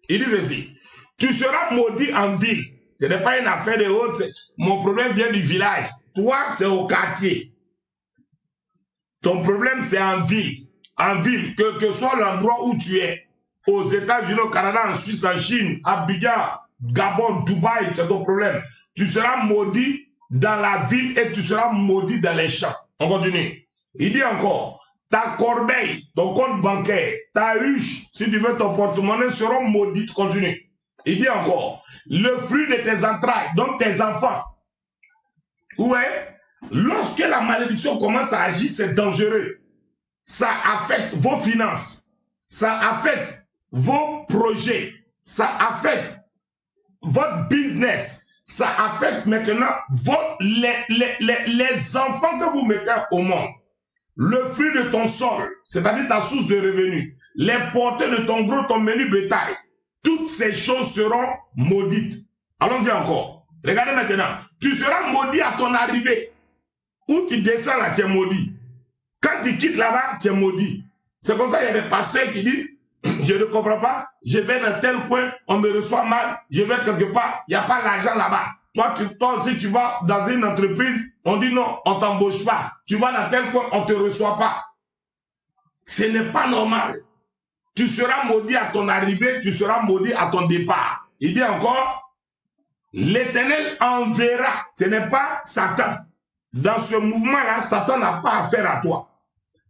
Il dit ceci. Tu seras maudit en ville. Ce n'est pas une affaire de haute. Mon problème vient du village. Toi, c'est au quartier. Ton problème, c'est en ville. En ville, quel que soit l'endroit où tu es. Aux États-Unis, au Canada, en Suisse, en Chine, Abidjan, Gabon, Dubaï, c'est ton problème. Tu seras maudit dans la ville et tu seras maudit dans les champs. On continue. Il dit encore, ta corbeille, ton compte bancaire, ta huche, si tu veux ton porte-monnaie, seront maudits. Continue. Il dit encore, le fruit de tes entrailles, donc tes enfants. Ouais. Lorsque la malédiction commence à agir, c'est dangereux. Ça affecte vos finances. Ça affecte vos projets, ça affecte votre business, ça affecte maintenant les enfants que vous mettez au monde. Le fruit de ton sol, c'est-à-dire ta source de revenus, les portées de ton gros, ton menu bétail, toutes ces choses seront maudites. Allons-y encore. Regardez maintenant. Tu seras maudit à ton arrivée. Où tu descends là, tu es maudit. Quand tu quittes là-bas, tu es maudit. C'est comme ça qu'il y a des pasteurs qui disent, je ne comprends pas, je vais dans tel coin, on me reçoit mal, je vais quelque part, il n'y a pas l'argent là-bas. Toi, si tu vas dans une entreprise, on dit non, on ne t'embauche pas. Tu vas dans tel coin, on ne te reçoit pas. Ce n'est pas normal. Tu seras maudit à ton arrivée, tu seras maudit à ton départ. Il dit encore, l'Éternel enverra, ce n'est pas Satan. Dans ce mouvement-là, Satan n'a pas affaire à toi.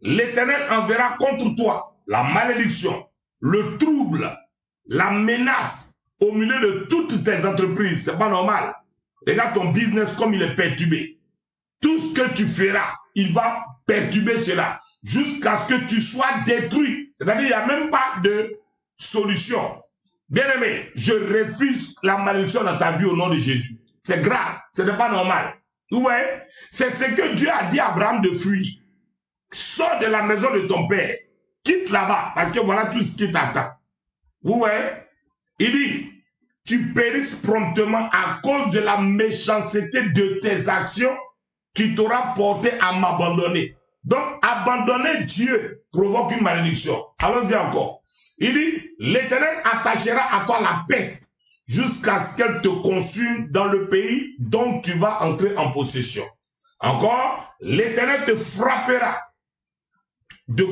L'Éternel enverra contre toi la malédiction, le trouble, la menace au milieu de toutes tes entreprises. C'est pas normal. Regarde ton business comme il est perturbé. Tout ce que tu feras, il va perturber cela jusqu'à ce que tu sois détruit. C'est-à-dire qu'il n'y a même pas de solution. Bien-aimé, je refuse la malédiction dans ta vie au nom de Jésus. C'est grave, ce n'est pas normal. Ouais, c'est ce que Dieu a dit à Abraham de fuir. Sors de la maison de ton père. Quitte là-bas, parce que voilà tout ce qui t'attend. Ouais. Il dit, tu périsses promptement à cause de la méchanceté de tes actions qui t'aura porté à m'abandonner. Donc, abandonner Dieu provoque une malédiction. Allons-y encore. Il dit, l'Éternel attachera à toi la peste jusqu'à ce qu'elle te consume dans le pays dont tu vas entrer en possession. Encore, l'Éternel te frappera de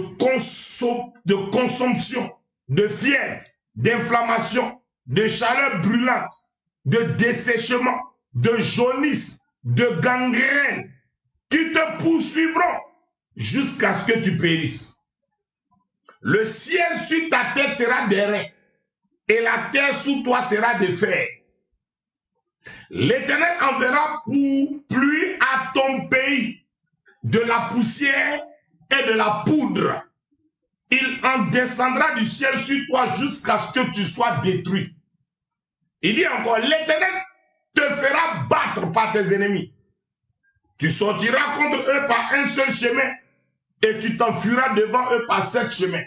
consomption, de fièvre, d'inflammation, de chaleur brûlante, de dessèchement, de jaunisse, de gangrène, qui te poursuivront jusqu'à ce que tu périsses. Le ciel sur ta tête sera d'airain, et la terre sous toi sera de fer. L'Éternel enverra pour pluie à ton pays de la poussière et de la poudre. Il en descendra du ciel sur toi jusqu'à ce que tu sois détruit. Il dit encore, l'Éternel te fera battre par tes ennemis. Tu sortiras contre eux par un seul chemin et tu t'enfuiras devant eux par 7 chemins.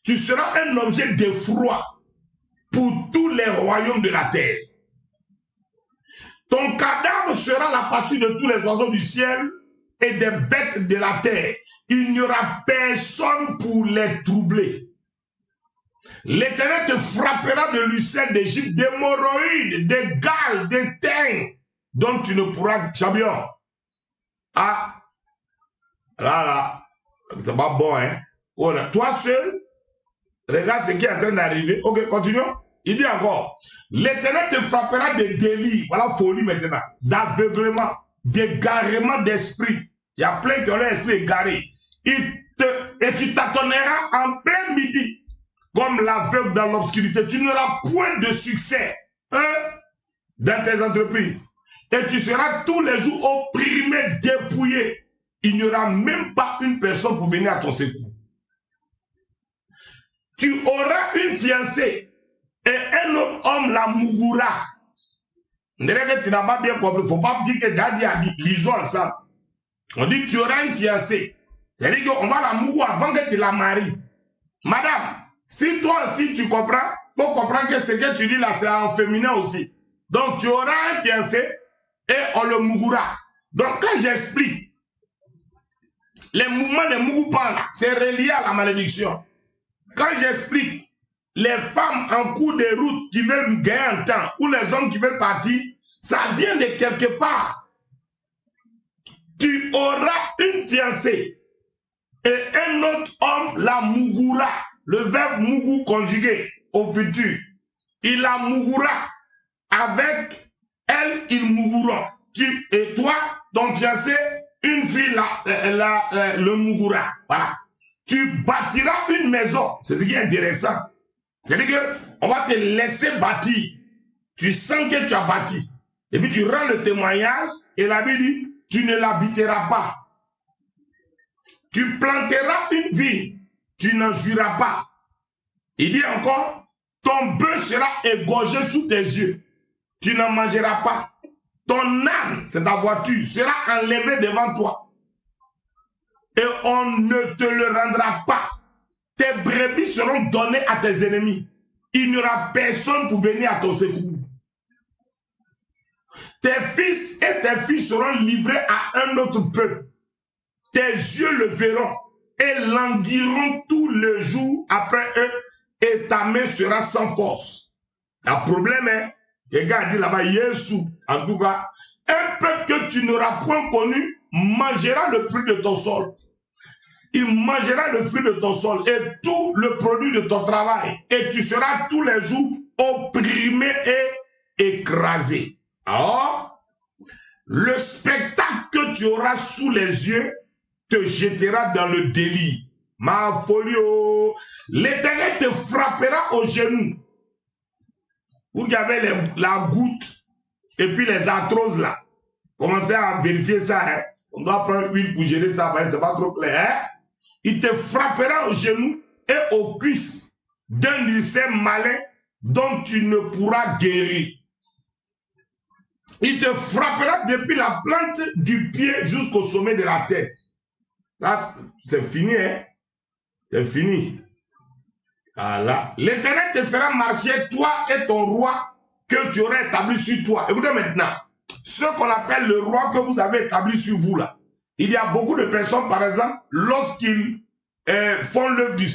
Tu seras un objet d'effroi pour tous les royaumes de la terre. Ton cadavre sera la partie de tous les oiseaux du ciel et des bêtes de la terre. Il n'y aura personne pour les troubler. L'Éternel te frappera de lucelles d'Égypte, d'hémorroïdes, de galles, de teignes, dont tu ne pourras jamais. Ah, là, c'est pas bon, hein. Voilà. Toi seul, regarde ce qui est en train d'arriver. Ok, continuons. Il dit encore, l'Éternel te frappera de délire, voilà folie maintenant, d'aveuglement, d'égarement d'esprit. Il y a plein qui ont l'esprit égaré. Et tu tâtonneras en plein midi, comme l'aveugle dans l'obscurité. Tu n'auras point de succès dans tes entreprises. Et tu seras tous les jours opprimé, dépouillé. Il n'y aura même pas une personne pour venir à ton secours. Tu auras une fiancée et un autre homme la mourra. Tu n'as pas bien compris. Il ne faut pas dire que Daddy a dit, lisons ensemble. On dit tu auras une fiancée. C'est-à-dire qu'on va la mourir avant que tu la maries. Madame, si toi aussi tu comprends, il faut comprendre que ce que tu dis là, c'est en féminin aussi. Donc tu auras un fiancé et on le mourra. Donc quand j'explique, les mouvements de mougoupan, c'est relié à la malédiction. Quand j'explique les femmes en cours de route qui veulent gagner un temps, ou les hommes qui veulent partir, ça vient de quelque part. Tu auras une fiancée et un autre homme la mougura. Le verbe mougou conjugué au futur. Il la mougura. Avec elle, ils mouguront. Tu et toi, ton fiancé, une fille le mougura. Voilà. Tu bâtiras une maison. C'est ce qui est intéressant. C'est-à-dire qu'on va te laisser bâtir. Tu sens que tu as bâti. Et puis tu rends le témoignage et la Bible dit, tu ne l'habiteras pas. Tu planteras une vigne, tu n'en jouiras pas. Il dit encore, ton bœuf sera égorgé sous tes yeux. Tu n'en mangeras pas. Ton âne, c'est ta voiture, sera enlevée devant toi. Et on ne te le rendra pas. Tes brebis seront données à tes ennemis. Il n'y aura personne pour venir à ton secours. Tes fils et tes filles seront livrés à un autre peuple. Tes yeux le verront et languiront tout le jour après eux et ta main sera sans force. Le problème est, les gars disent là-bas, Yésus, en tout cas, un peuple que tu n'auras point connu mangera le fruit de ton sol. Il mangera le fruit de ton sol et tout le produit de ton travail. Et tu seras tous les jours opprimé et écrasé. Alors, le spectacle que tu auras sous les yeux te jettera dans le délit. Ma folie, oh. L'Éternel te frappera au genou. Vous qui avez la goutte et puis les arthroses là. Commencez à vérifier ça. Hein. On doit prendre l'huile pour gérer ça. C'est pas trop clair. Hein. Il te frappera au genou et aux cuisses d'un ulcère malin dont tu ne pourras guérir. Il te frappera depuis la plante du pied jusqu'au sommet de la tête. Là, c'est fini, hein? C'est fini. Voilà. L'Éternel te fera marcher, toi et ton roi, que tu aurais établi sur toi. Écoutez maintenant, ce qu'on appelle le roi que vous avez établi sur vous, là. Il y a beaucoup de personnes, par exemple, lorsqu'ils font l'œuvre du...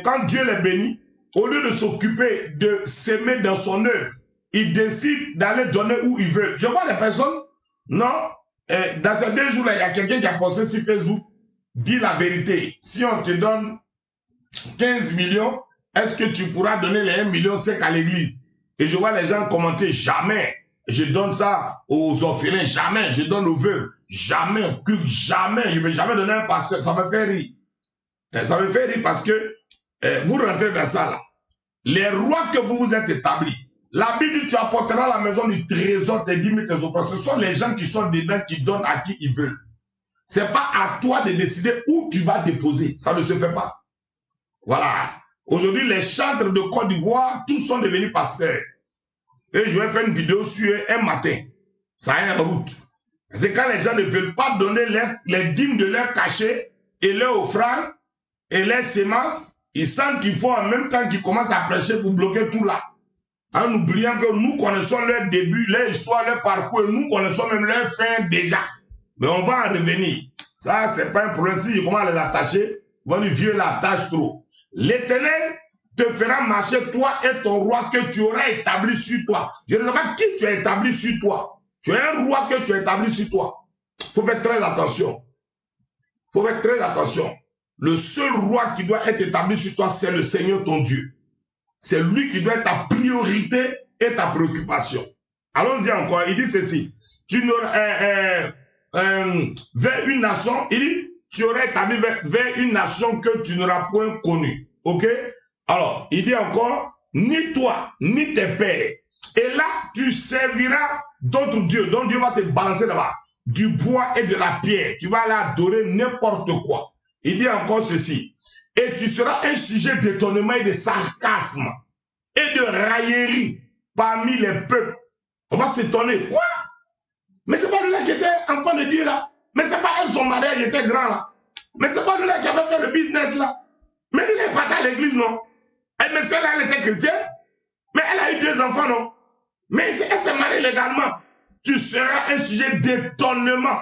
quand Dieu les bénit, au lieu de s'occuper de s'aimer dans son œuvre, ils décident d'aller donner où ils veulent. Je vois des personnes, non, dans ces 2 jours-là, il y a quelqu'un qui a posté sur Facebook, dis la vérité, si on te donne 15 millions, est-ce que tu pourras donner les 1,5 million à l'église? Et je vois les gens commenter, jamais, je donne ça aux orphelins, jamais, je donne aux veuves, jamais, plus jamais, je ne vais jamais donner un pasteur, ça me fait rire. Ça me fait rire parce que vous rentrez dans ça là. Les rois que vous vous êtes établis, la Bible dit tu apporteras à la maison du trésor tes 10 000 tes offrandes. Ce sont les gens qui sont dedans qui donnent à qui ils veulent. Ce n'est pas à toi de décider où tu vas déposer. Ça ne se fait pas. Voilà. Aujourd'hui, les chantres de Côte d'Ivoire, tous sont devenus pasteurs. Et je vais faire une vidéo sur eux un matin. Ça a une route. C'est quand les gens ne veulent pas donner les dîmes de leur cachet et leur offrande et leurs semences, ils sentent qu'il faut en même temps qu'ils commencent à prêcher pour bloquer tout là. En oubliant que nous connaissons leur début, leur histoire, leur parcours, et nous connaissons même leur fin déjà. Mais on va en revenir. Ça, c'est pas un problème. Si je commence à les attacher, on va dire, vieux l'attache trop. L'Éternel te fera marcher, toi et ton roi que tu auras établi sur toi. Je ne sais pas qui tu as établi sur toi. Tu as un roi que tu as établi sur toi. Il faut faire très attention. Il faut faire très attention. Le seul roi qui doit être établi sur toi, c'est le Seigneur ton Dieu. C'est lui qui doit être ta priorité et ta préoccupation. Allons-y encore. Il dit ceci. Tu n'auras vers une nation, il dit, tu aurais établi vers une nation que tu n'auras point connue. Ok? Alors, il dit encore, ni toi, ni tes pères. Et là, tu serviras d'autres dieux. Donc Dieu va te balancer là-bas. Du bois et de la pierre. Tu vas aller adorer n'importe quoi. Il dit encore ceci. Et tu seras un sujet d'étonnement et de sarcasme et de raillerie parmi les peuples. On va s'étonner. Quoi? Mais c'est pas lui-là qui était enfant de Dieu là. Mais c'est pas elle, son mariage était grand là. Mais c'est pas lui-là qui avait fait le business là. Mais lui, il n'est pas à l'église, non. Mais celle-là, elle était chrétienne. Mais elle a eu 2 enfants, non. Mais elle s'est mariée légalement. Tu seras un sujet d'étonnement,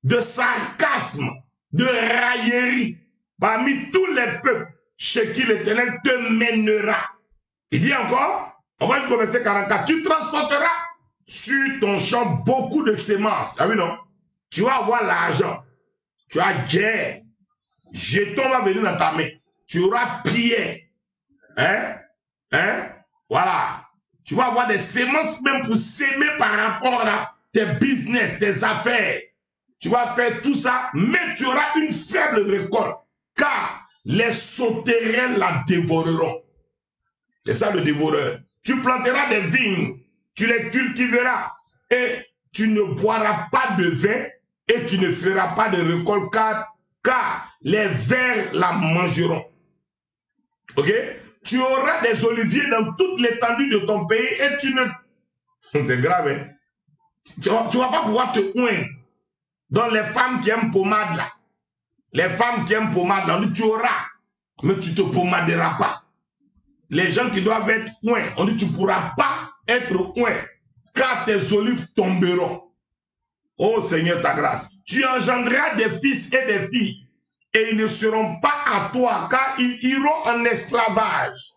de sarcasme, de raillerie parmi tous les peuples chez qui l'Éternel te mènera. Il dit encore, on va jusqu'au verset 44, tu transporteras sur ton champ beaucoup de semences. Ah oui, non? Tu vas avoir l'argent. Tu as guerre. Jeton va venir dans ta main. Tu auras pierre. Hein? Hein? Voilà. Tu vas avoir des semences même pour s'aimer par rapport à tes business, tes affaires. Tu vas faire tout ça, mais tu auras une faible récolte. Car les sauterelles la dévoreront. C'est ça le dévoreur. Tu planteras des vignes, tu les cultiveras et tu ne boiras pas de vin et tu ne feras pas de récolte car les vers la mangeront. Ok? Tu auras des oliviers dans toute l'étendue de ton pays et tu ne... C'est grave, hein? Tu vas pas pouvoir te oindre. Donc les femmes qui aiment pommade là, les femmes qui aiment pommade là, tu auras, mais tu te pommaderas pas. Les gens qui doivent être oints, on dit tu ne pourras pas être oint, car tes olives tomberont. Oh Seigneur, ta grâce. Tu engendreras des fils et des filles, et ils ne seront pas à toi, car ils iront en esclavage.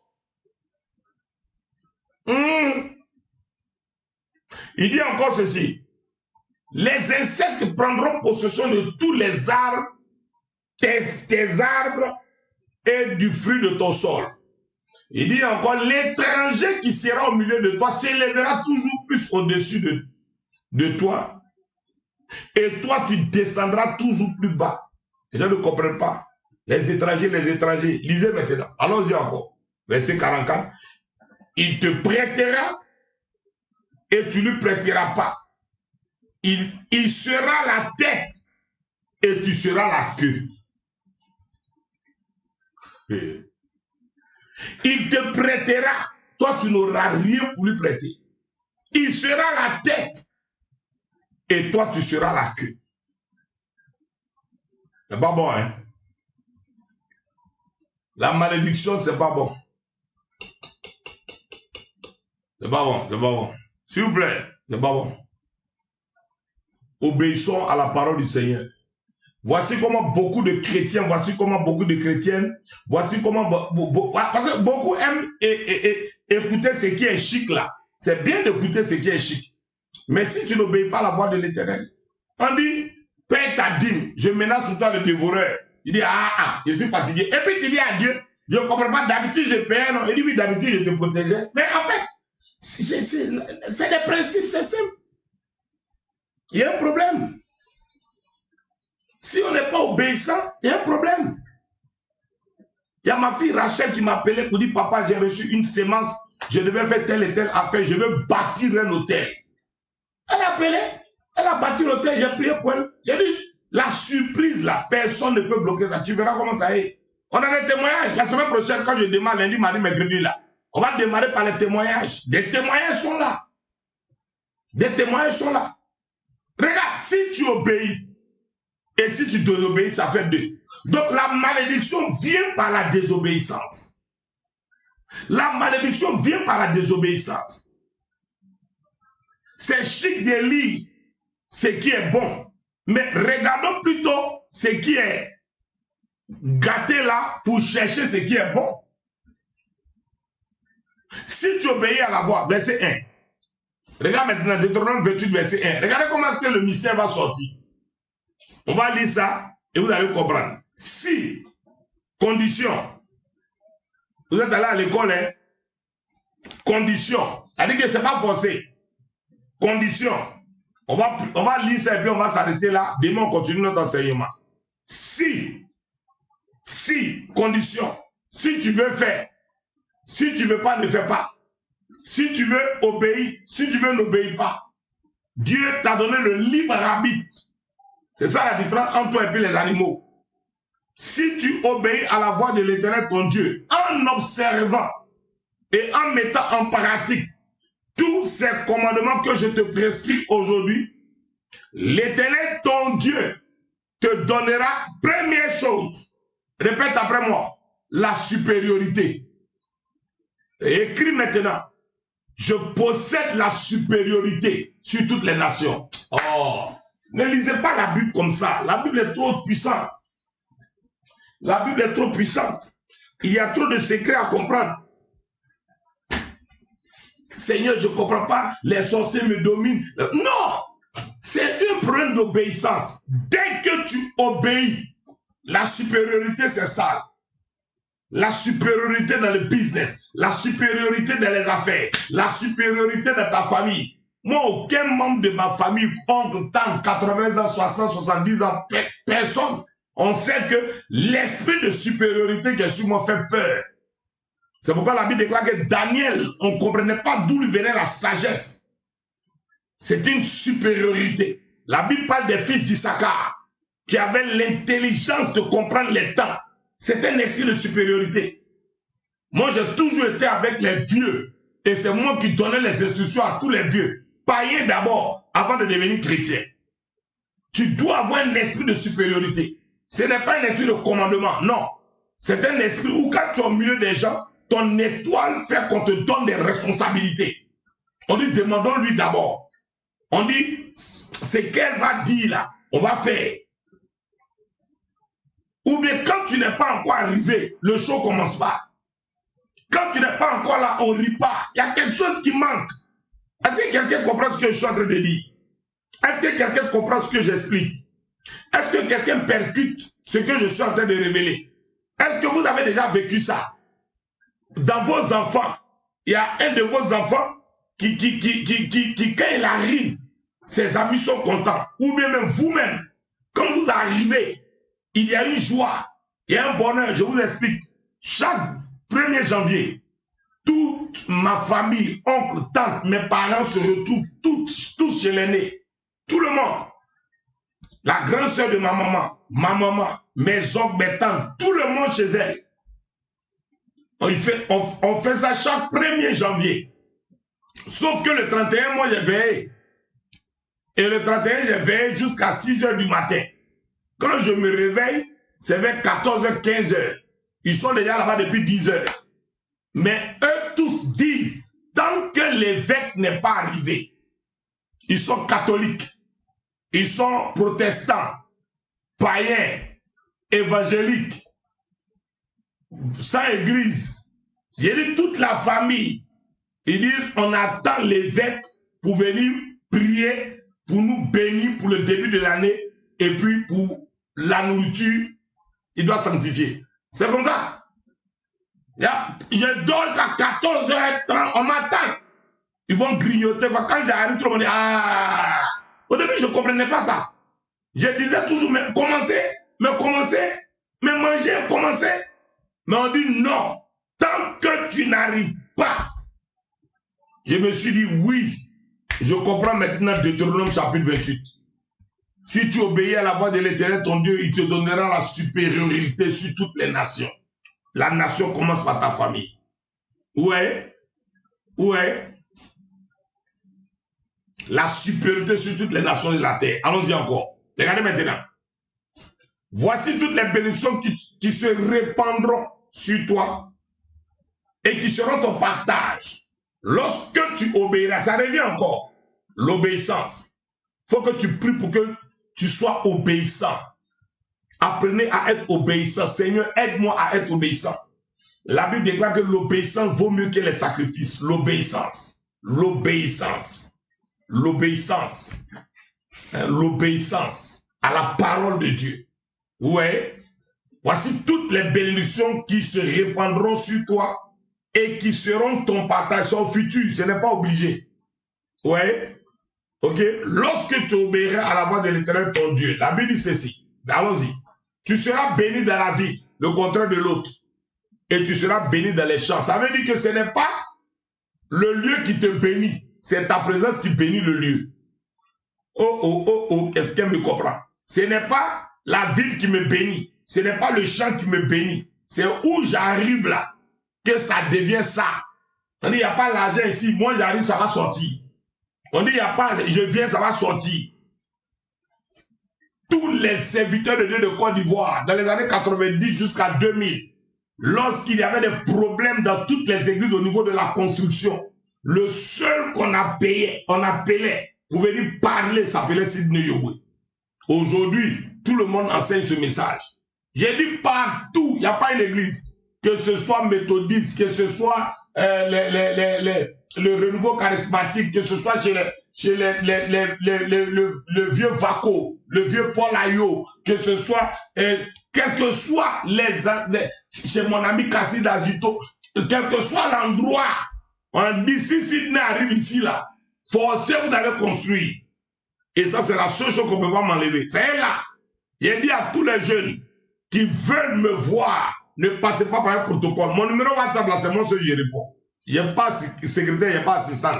Il dit encore ceci. Les insectes prendront possession de tous les arbres, tes arbres et du fruit de ton sol. Il dit encore, l'étranger qui sera au milieu de toi s'élèvera toujours plus au-dessus de toi. Et toi, tu descendras toujours plus bas. Les gens ne comprennent pas. Les étrangers. Lisez maintenant. Allons-y encore. Verset 44. Il te prêtera et tu ne lui prêteras pas. Il sera la tête et tu seras la queue. Il te prêtera, toi tu n'auras rien pour lui prêter. Il sera la tête et toi, tu seras la queue. C'est pas bon, hein? La malédiction, c'est pas bon. C'est pas bon, c'est pas bon. S'il vous plaît, c'est pas bon. Obéissons à la parole du Seigneur. Voici comment beaucoup de chrétiens, voici comment beaucoup de chrétiennes, voici comment parce que beaucoup aiment écouter ce qui est chic là. C'est bien d'écouter ce qui est chic. Mais si tu n'obéis pas à la voix de l'Éternel, on dit, paie ta dîme, je menace sur toi le dévoreur. Il dit, je suis fatigué. Et puis tu dis à Dieu, je ne comprends pas, d'habitude je paye, non. Il dit, oui, d'habitude je te protégeais. Mais en fait, c'est des principes, c'est simple. Il y a un problème. Si on n'est pas obéissant, il y a un problème. Il y a ma fille Rachel qui m'a appelé pour dire, papa, j'ai reçu une sémence, je devais faire telle et telle affaire, je veux bâtir un hôtel. Elle a appelé, elle a bâti l'hôtel, j'ai prié pour elle. J'ai dit, la surprise là, personne ne peut bloquer ça. Tu verras comment ça est. On a des témoignages. La semaine prochaine, quand je démarre lundi, mardi, mercredi là, on va démarrer par les témoignages. Des témoignages sont là. Des témoignages sont là. Regarde, si tu obéis, et si tu désobéis, ça fait deux. Donc la malédiction vient par la désobéissance. La malédiction vient par la désobéissance. C'est chic de lire ce qui est bon. Mais regardons plutôt ce qui est gâté là pour chercher ce qui est bon. Si tu obéis à la voix, verset 1. Regarde maintenant Deutéronome 28, verset 1. Regardez comment est-ce que le mystère va sortir. On va lire ça et vous allez comprendre. Si, condition, vous êtes allé à l'école, hein? Condition, c'est-à-dire que ce n'est pas forcé. Condition, on va lire ça et puis on va s'arrêter là. Demain, on continue notre enseignement. Si, condition, si tu veux faire, si tu ne veux pas, ne fais pas. Si tu veux obéir, si tu veux, n'obéis pas. Dieu t'a donné le libre arbitre. C'est ça la différence entre toi et puis les animaux. Si tu obéis à la voix de l'Éternel ton Dieu, en observant et en mettant en pratique tous ces commandements que je te prescris aujourd'hui, l'Éternel ton Dieu te donnera, première chose, répète après moi, la supériorité. Et écris maintenant, je possède la supériorité sur toutes les nations. Oh, ne lisez pas la Bible comme ça. La Bible est trop puissante. La Bible est trop puissante. Il y a trop de secrets à comprendre. Seigneur, je ne comprends pas. Les sorciers me dominent. Non! C'est un problème d'obéissance. Dès que tu obéis, la supériorité s'installe. La supériorité dans le business, la supériorité dans les affaires, la supériorité dans ta famille. Moi, aucun membre de ma famille, oncle, tante, 80 ans, 60, 70 ans, personne. On sait que l'esprit de supériorité qui est sur moi fait peur. C'est pourquoi la Bible déclare que Daniel, on ne comprenait pas d'où lui venait la sagesse. C'est une supériorité. La Bible parle des fils d'Issachar qui avaient l'intelligence de comprendre les temps. C'est un esprit de supériorité. Moi, j'ai toujours été avec les vieux. Et c'est moi qui donnais les instructions à tous les vieux. Païens d'abord, avant de devenir chrétien. Tu dois avoir un esprit de supériorité. Ce n'est pas un esprit de commandement, non. C'est un esprit où quand tu es au milieu des gens, ton étoile fait qu'on te donne des responsabilités. On dit, demandons-lui d'abord. On dit, ce qu'elle va dire là, on va faire. Ou bien quand tu n'es pas encore arrivé, le show ne commence pas. Quand tu n'es pas encore là, on ne rit pas. Il y a quelque chose qui manque. Est-ce que quelqu'un comprend ce que je suis en train de dire? Est-ce que quelqu'un comprend ce que j'explique? Est-ce que quelqu'un percute ce que je suis en train de révéler? Est-ce que vous avez déjà vécu ça? Dans vos enfants, il y a un de vos enfants qui quand il arrive, ses amis sont contents. Ou bien même vous-même, quand vous arrivez, il y a une joie, il y a un bonheur. Je vous explique. Chaque 1er janvier, toute ma famille, oncle, tante, mes parents se retrouvent tous chez l'aîné. Tout le monde. La grande sœur de ma maman, mes oncles, mes tantes, tout le monde chez elle. On fait ça chaque 1er janvier. Sauf que le 31, moi j'ai veillé. Et le 31, j'ai veillé jusqu'à 6 h du matin. Quand je me réveille, c'est vers 14 h, 15 h. Ils sont déjà là-bas depuis 10 h. Mais eux tous disent, tant que l'évêque n'est pas arrivé, ils sont catholiques, ils sont protestants, païens, évangéliques, sans église. J'ai dit toute la famille. Ils disent, on attend l'évêque pour venir prier, pour nous bénir pour le début de l'année, et puis pour la nourriture, il doit sanctifier. C'est comme ça. Je dors à 14 h 30, on m'attend. Ils vont grignoter. Quand j'arrive, tout le monde dit, ah. Au début, je ne comprenais pas ça. Je disais toujours, mais commencez, mais manger, commencez. Mais on dit non, tant que tu n'arrives pas. Je me suis dit, oui, je comprends maintenant Deutéronome chapitre 28. Si tu obéis à la voix de l'Éternel, ton Dieu, il te donnera la supériorité sur toutes les nations. La nation commence par ta famille. Ouais. La supériorité sur toutes les nations de la terre. Allons-y encore. Regardez maintenant. Voici toutes les bénédictions qui se répandront sur toi et qui seront ton partage. Lorsque tu obéiras, ça revient encore. L'obéissance. Il faut que tu pries pour que tu sois obéissant. Apprenez à être obéissant. Seigneur, aide-moi à être obéissant. La Bible déclare que l'obéissance vaut mieux que les sacrifices. L'obéissance. L'obéissance. L'obéissance. L'obéissance à la parole de Dieu. Ouais. Voici toutes les bénédictions qui se répandront sur toi et qui seront ton partage au futur. Ce n'est pas obligé. Ouais. Ok. Lorsque tu obéiras à la voix de l'Éternel ton Dieu, la Bible dit ceci. Allons-y. Tu seras béni dans la vie, le contraire de l'autre. Et tu seras béni dans les champs. Ça veut dire que ce n'est pas le lieu qui te bénit. C'est ta présence qui bénit le lieu. Oh, est-ce qu'elle me comprend? Ce n'est pas la ville qui me bénit. Ce n'est pas le champ qui me bénit. C'est où j'arrive là que ça devient ça. On dit, il n'y a pas l'argent ici. Moi, j'arrive, ça va sortir. On dit, il n'y a pas, je viens, ça va sortir. Tous les serviteurs de Dieu de Côte d'Ivoire, dans les années 90 jusqu'à 2000, lorsqu'il y avait des problèmes dans toutes les églises au niveau de la construction, le seul qu'on appelait pour venir parler s'appelait Sidney Yoboué. Aujourd'hui, tout le monde enseigne ce message. J'ai dit partout, il n'y a pas une église, que ce soit méthodiste, que ce soit le renouveau charismatique, que ce soit chez le vieux Vaco, le vieux Paul Ayo, que ce soit, quel que soit chez mon ami Cassid Azito, quel que soit l'endroit, on dit si Sidney arrive ici là, forcez vous d'aller construire. Et ça, c'est la seule chose qu'on ne peut pas m'enlever. C'est là. J'ai dit à tous les jeunes qui veulent me voir, ne passez pas par un protocole. Mon numéro WhatsApp là, c'est moi seul, je réponds. Il n'y a pas secrétaire, il n'y a pas assistant.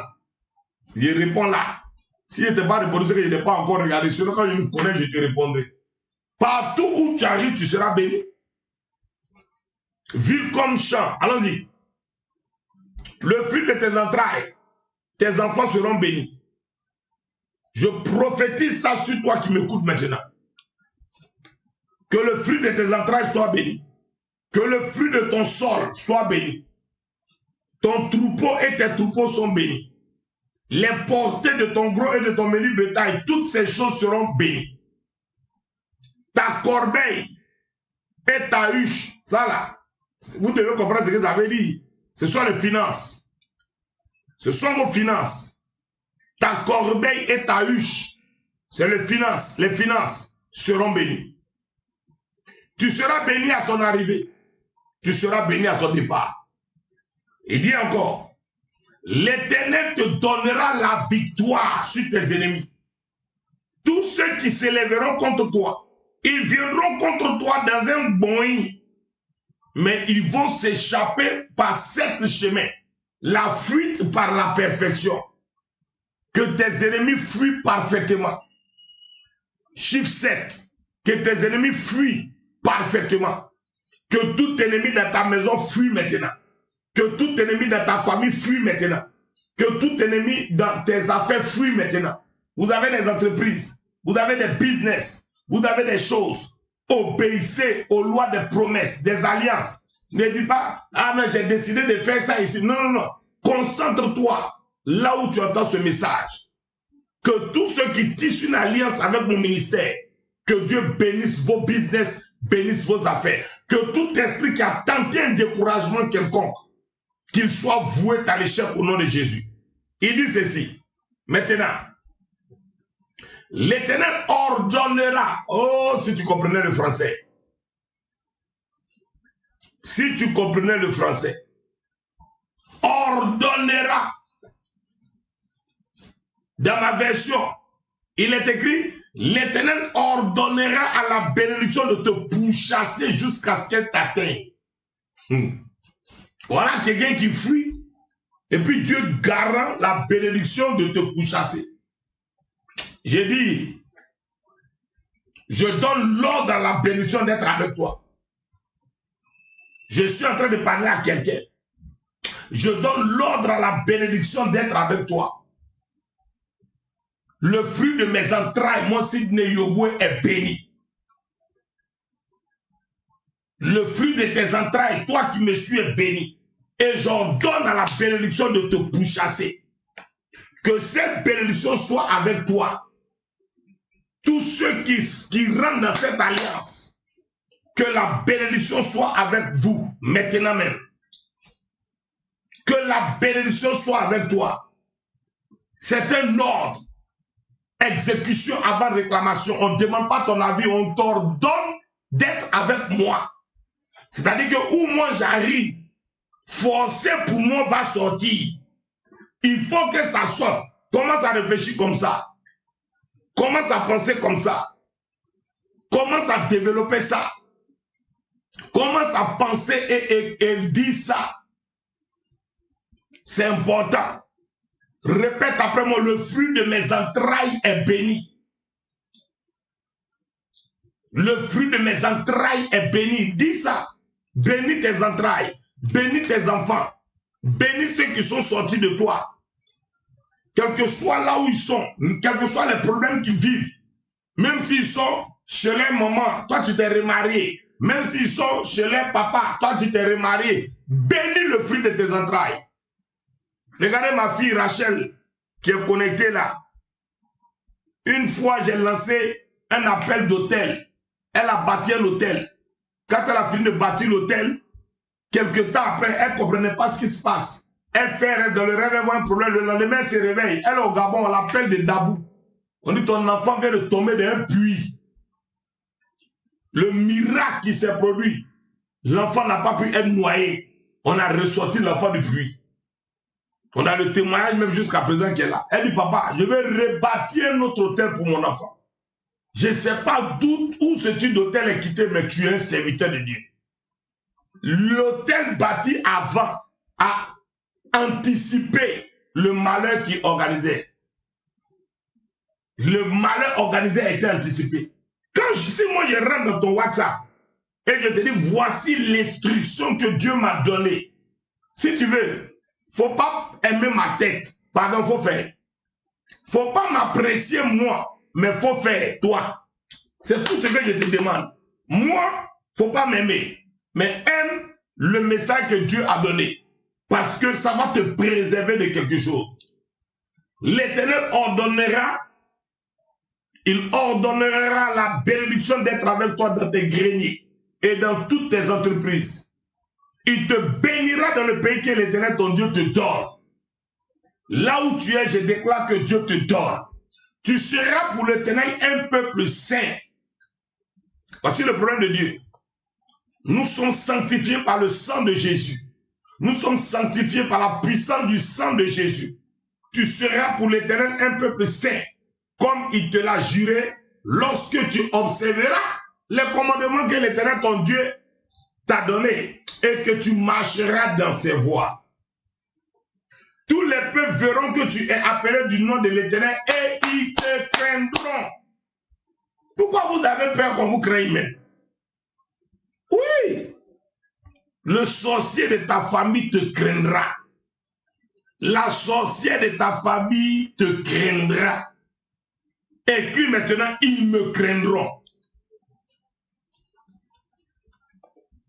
Je réponds là. Si je n'étais pas répondu, c'est que je n'ai pas encore regardé. Sinon, quand je me connais, je te répondrai. Partout où tu arrives, tu seras béni. Ville comme champ. Allons-y. Le fruit de tes entrailles, tes enfants seront bénis. Je prophétise ça sur toi qui m'écoutes maintenant. Que le fruit de tes entrailles soit béni. Que le fruit de ton sol soit béni. Ton troupeau et tes troupeaux sont bénis. Les portées de ton gros et de ton menu bétail, toutes ces choses seront bénies. Ta corbeille et ta huche, ça là, vous devez comprendre ce que ça veut dire. Ce sont les finances. Ce sont vos finances. Ta corbeille et ta huche, c'est les finances. Les finances seront bénies. Tu seras béni à ton arrivée. Tu seras béni à ton départ. Il dit encore, l'Éternel te donnera la victoire sur tes ennemis. Tous ceux qui s'élèveront contre toi, ils viendront contre toi dans un boing, mais ils vont s'échapper par sept chemins. La fuite par la perfection. Que tes ennemis fuient parfaitement. Chiffre 7. Que tes ennemis fuient parfaitement. Que tout ennemi dans ta maison fuit maintenant. Que tout ennemi dans ta famille fuit maintenant. Que tout ennemi dans tes affaires fuit maintenant. vous avez des entreprises, vous avez des business, vous avez des choses. Obéissez aux lois des promesses, des alliances. Ne dis pas, ah non, j'ai décidé de faire ça ici. Non, non, non. Concentre-toi là où tu entends ce message. Que tous ceux qui tissent une alliance avec mon ministère, que Dieu bénisse vos business, bénisse vos affaires. Que tout esprit qui a tenté un découragement quelconque, qu'il soit voué à l'échec au nom de Jésus. Il dit ceci. Maintenant, l'Éternel ordonnera. Oh, si tu comprenais le français. Si tu comprenais le français. Ordonnera. Dans ma version, il est écrit, l'Éternel ordonnera à la bénédiction de te pourchasser jusqu'à ce qu'elle t'atteigne. Voilà quelqu'un qui fuit. Et puis Dieu garant la bénédiction de te pourchasser. J'ai dit, je donne l'ordre à la bénédiction d'être avec toi. Je suis en train de parler à quelqu'un. Je donne l'ordre à la bénédiction d'être avec toi. Le fruit de mes entrailles, mon Sidney Yoboué, est béni. Le fruit de tes entrailles, toi qui me suis, est béni. Et j'ordonne à la bénédiction de te pourchasser. Que cette bénédiction soit avec toi. Tous ceux qui rentrent dans cette alliance, que la bénédiction soit avec vous, maintenant même. Que la bénédiction soit avec toi. C'est un ordre. Exécution avant réclamation. On ne demande pas ton avis, on t'ordonne d'être avec moi. C'est-à-dire que où moi j'arrive, forcer pour moi va sortir. Il faut que ça sorte. Commence à réfléchir comme ça. Commence à penser comme ça. Commence à développer ça. Commence à penser et dire ça. C'est important. Répète après moi, le fruit de mes entrailles est béni. Le fruit de mes entrailles est béni. Dis ça. Bénis tes entrailles. Bénis tes enfants. Bénis ceux qui sont sortis de toi. Quel que soit là où ils sont, quels que soient les problèmes qu'ils vivent, même s'ils sont chez les mamans, toi tu t'es remarié. Même s'ils sont chez les papas, toi tu t'es remarié. Bénis le fruit de tes entrailles. Regardez ma fille Rachel qui est connectée là. Une fois, j'ai lancé un appel d'hôtel. Elle a bâti un hôtel. Quand elle a fini de bâtir l'hôtel, quelques temps après, elle ne comprenait pas ce qui se passe. Elle fait rêve, dans le rêve, elle voit un problème. Le lendemain, elle se réveille. Elle est au Gabon, on l'appelle de Dabou. On dit ton enfant vient de tomber d'un puits. Le miracle qui s'est produit, l'enfant n'a pas pu être noyé. On a ressorti l'enfant du puits. On a le témoignage même jusqu'à présent qui est là. Elle dit, papa, je vais rebâtir un autre hôtel pour mon enfant. Je ne sais pas où ce type d'hôtel est quitté, mais tu es un serviteur de Dieu. L'hôtel bâti avant a anticipé le malheur qui organisait. Le malheur organisé a été anticipé. Si moi je rentre dans ton WhatsApp et je te dis, voici l'instruction que Dieu m'a donnée. Si tu veux, faut pas aimer ma tête. Pardon, faut faire. Faut pas m'apprécier moi, mais faut faire toi. C'est tout ce que je te demande. Moi, faut pas m'aimer, mais aime le message que Dieu a donné. Parce que ça va te préserver de quelque chose. L'Éternel ordonnera, il ordonnera la bénédiction d'être avec toi dans tes greniers et dans toutes tes entreprises. Il te bénira dans le pays que l'Éternel, ton Dieu, te donne. Là où tu es, je déclare que Dieu te donne. Tu seras pour l'Éternel un peuple saint. Voici le problème de Dieu. Nous sommes sanctifiés par le sang de Jésus. Nous sommes sanctifiés par la puissance du sang de Jésus. Tu seras pour l'Éternel un peuple saint, comme il te l'a juré, lorsque tu observeras les commandements que l'Éternel, ton Dieu, t'a donné, et que tu marcheras dans ses voies. Tous les peuples verront que tu es appelé du nom de l'Éternel et ils te craindront. Pourquoi vous avez peur qu'on vous craigne même? Oui. Le sorcier de ta famille te craindra. La sorcière de ta famille te craindra. Écris maintenant, ils me craindront.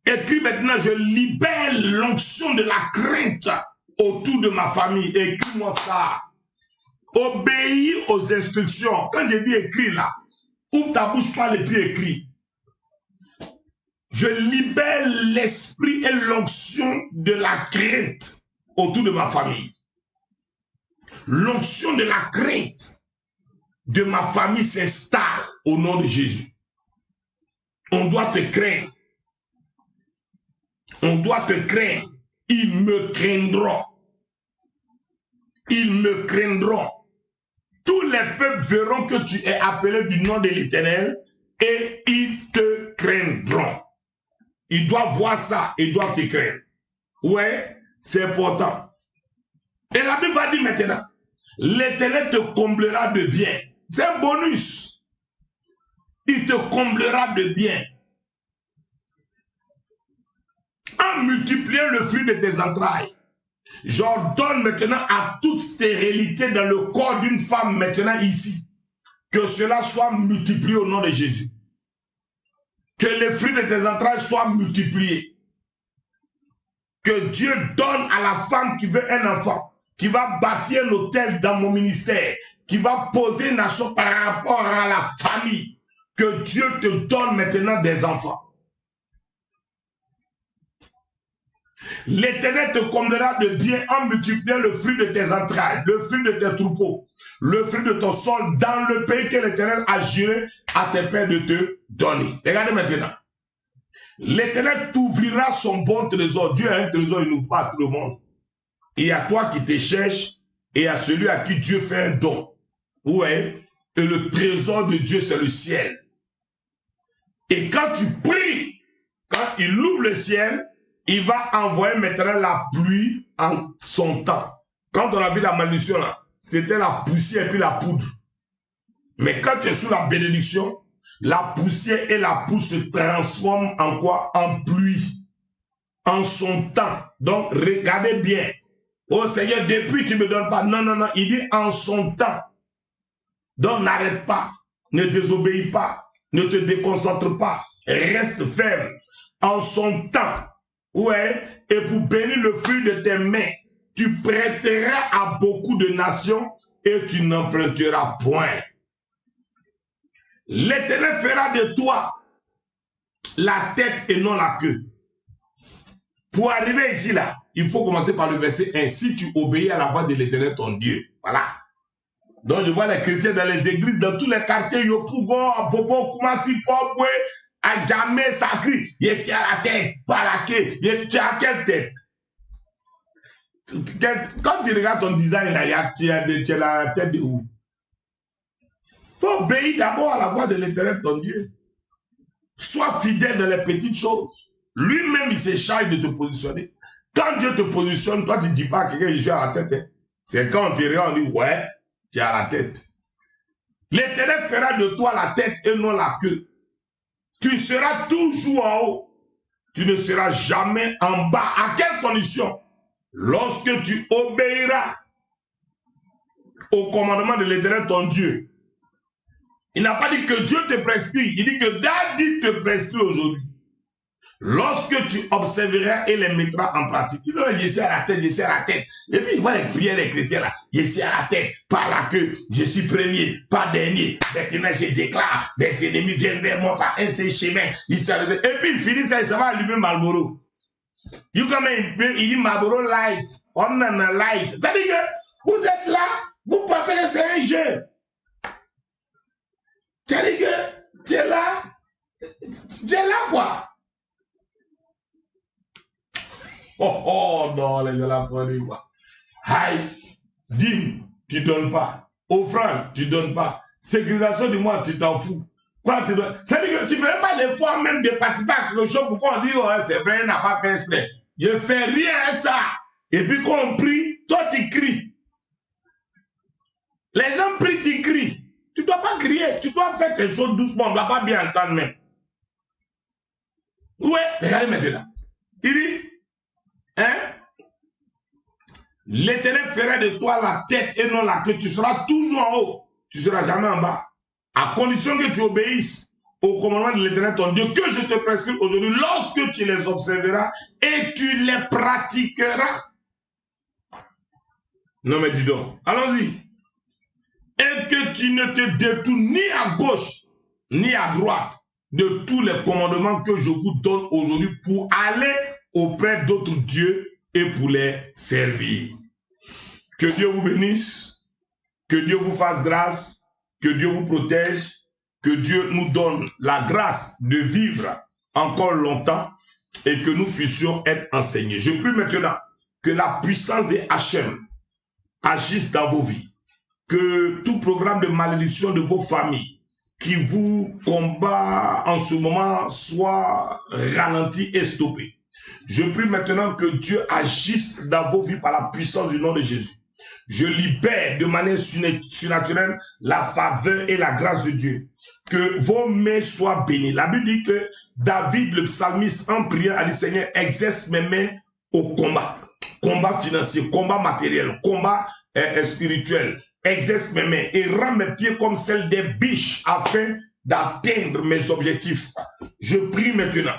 Écris maintenant, je libère l'onction de la crainte autour de ma famille. Écris-moi ça. Obéis aux instructions. Quand je dis écris là, ouvre ta bouche, parle et puis écris. Je libère l'esprit et l'onction de la crainte autour de ma famille. L'onction de la crainte de ma famille s'installe au nom de Jésus. On doit te craindre. On doit te craindre. Ils me craindront. Ils me craindront. Tous les peuples verront que tu es appelé du nom de l'Éternel et ils te craindront. Ils doivent voir ça, ils doivent te craindre. Ouais, c'est important. Et la Bible va dire maintenant, l'Éternel te comblera de bien. C'est un bonus. Il te comblera de bien. En multipliant le fruit de tes entrailles. J'ordonne maintenant à toute stérilité dans le corps d'une femme maintenant ici, que cela soit multiplié au nom de Jésus. Que les fruits de tes entrailles soient multipliés. Que Dieu donne à la femme qui veut un enfant, qui va bâtir un hôtel dans mon ministère, qui va poser une nation par rapport à la famille. Que Dieu te donne maintenant des enfants. L'Éternel te comblera de bien en multipliant le fruit de tes entrailles, le fruit de tes troupeaux, le fruit de ton sol dans le pays que l'Éternel a juré à tes pères de te donner. Regardez maintenant. L'Éternel t'ouvrira son bon trésor. Dieu a un trésor, il n'ouvre pas à tout le monde. Et à toi qui te cherches et à celui à qui Dieu fait un don. Ouais. Et le trésor de Dieu, c'est le ciel. Et quand tu pries, quand il ouvre le ciel, il va envoyer maintenant la pluie en son temps. Quand on a vu la malédiction là, c'était la poussière et puis la poudre. Mais quand tu es sous la bénédiction, la poussière et la poudre se transforment en quoi? En pluie. En son temps. Donc regardez bien. Oh Seigneur, depuis tu ne me donnes pas. Non, non, non. Il dit en son temps. Donc n'arrête pas. Ne désobéis pas. Ne te déconcentre pas. Reste ferme. En son temps. Ouais, et pour bénir le fruit de tes mains, tu prêteras à beaucoup de nations et tu n'emprunteras point. L'Éternel fera de toi la tête et non la queue. Pour arriver ici là, il faut commencer par le verset 1. Si tu obéis à la voix de l'Éternel ton Dieu. Voilà. Donc je vois les chrétiens dans les églises, dans tous les quartiers, Yopougon, Bobo, Koumassi, Pobwe, à jamais ça crie, ici à la tête, pas la queue, tu as quelle tête? Quand tu regardes ton design là, tu as la tête de où? Faut obéir d'abord à la voix de l'Éternel ton Dieu. Sois fidèle dans les petites choses. Lui-même, il se charge de te positionner. Quand Dieu te positionne, toi, tu ne dis pas à quelqu'un, je suis à la tête. Hein. C'est quand on te regarde, on dit, ouais, tu es à la tête. L'Éternel fera de toi la tête et non la queue. Tu seras toujours en haut. Tu ne seras jamais en bas. À quelle condition? Lorsque tu obéiras au commandement de l'Éternel ton Dieu. Il n'a pas dit que Dieu te prescrit. Il dit que David te prescrit aujourd'hui. Lorsque tu observeras et les mettras en pratique. Ils ont dit, je suis à la tête, je suis à la tête. Et puis, ils voient les prières des chrétiens là. Je suis à la tête, par la queue. Je suis premier, pas dernier. Maintenant, je déclare, des ennemis viennent vers moi par un seul chemin. Et puis, il finit ça, il va allumer Marlboro. Il dit Marlboro Light. On a un light. Ça veut dire que vous êtes là, vous pensez que c'est un jeu. Ça veut dire que tu es là quoi. Oh non, les gens la prennent quoi. Aïe, dîme, tu donnes pas. Offrande, tu donnes pas. Sécurisation du mois, tu t'en fous. Quoi, tu dois. C'est-à-dire que tu ne fais pas l'effort même de participer à quelque chose pour qu'on dise, oh, c'est vrai, il n'a pas fait exprès. Je ne fais rien à ça. Et puis quand on prie, toi tu cries. Les gens prient, tu cries. Tu ne dois pas crier, tu dois faire quelque chose doucement, on ne doit pas bien entendre même. Ouais, regardez maintenant. Il dit, hein? L'Éternel fera de toi la tête et non la queue. Tu seras toujours en haut. Tu ne seras jamais en bas. À condition que tu obéisses au commandement de l'Éternel, ton Dieu, que je te prescris aujourd'hui, lorsque tu les observeras et tu les pratiqueras. Non mais dis donc, allons-y. Et que tu ne te détournes ni à gauche, ni à droite de tous les commandements que je vous donne aujourd'hui pour aller auprès d'autres dieux et pour les servir. Que Dieu vous bénisse, que Dieu vous fasse grâce, que Dieu vous protège, que Dieu nous donne la grâce de vivre encore longtemps et que nous puissions être enseignés. Je prie maintenant que la puissance de Hachem agisse dans vos vies, que tout programme de malédiction de vos familles qui vous combat en ce moment soit ralenti et stoppé. Je prie maintenant que Dieu agisse dans vos vies par la puissance du nom de Jésus. Je libère de manière surnaturelle la faveur et la grâce de Dieu. Que vos mains soient bénies. La Bible dit que David, le psalmiste, en priant, a dit, Seigneur, exerce mes mains au combat. Combat financier, combat matériel, combat spirituel. Exerce mes mains et rends mes pieds comme celles des biches afin d'atteindre mes objectifs. Je prie maintenant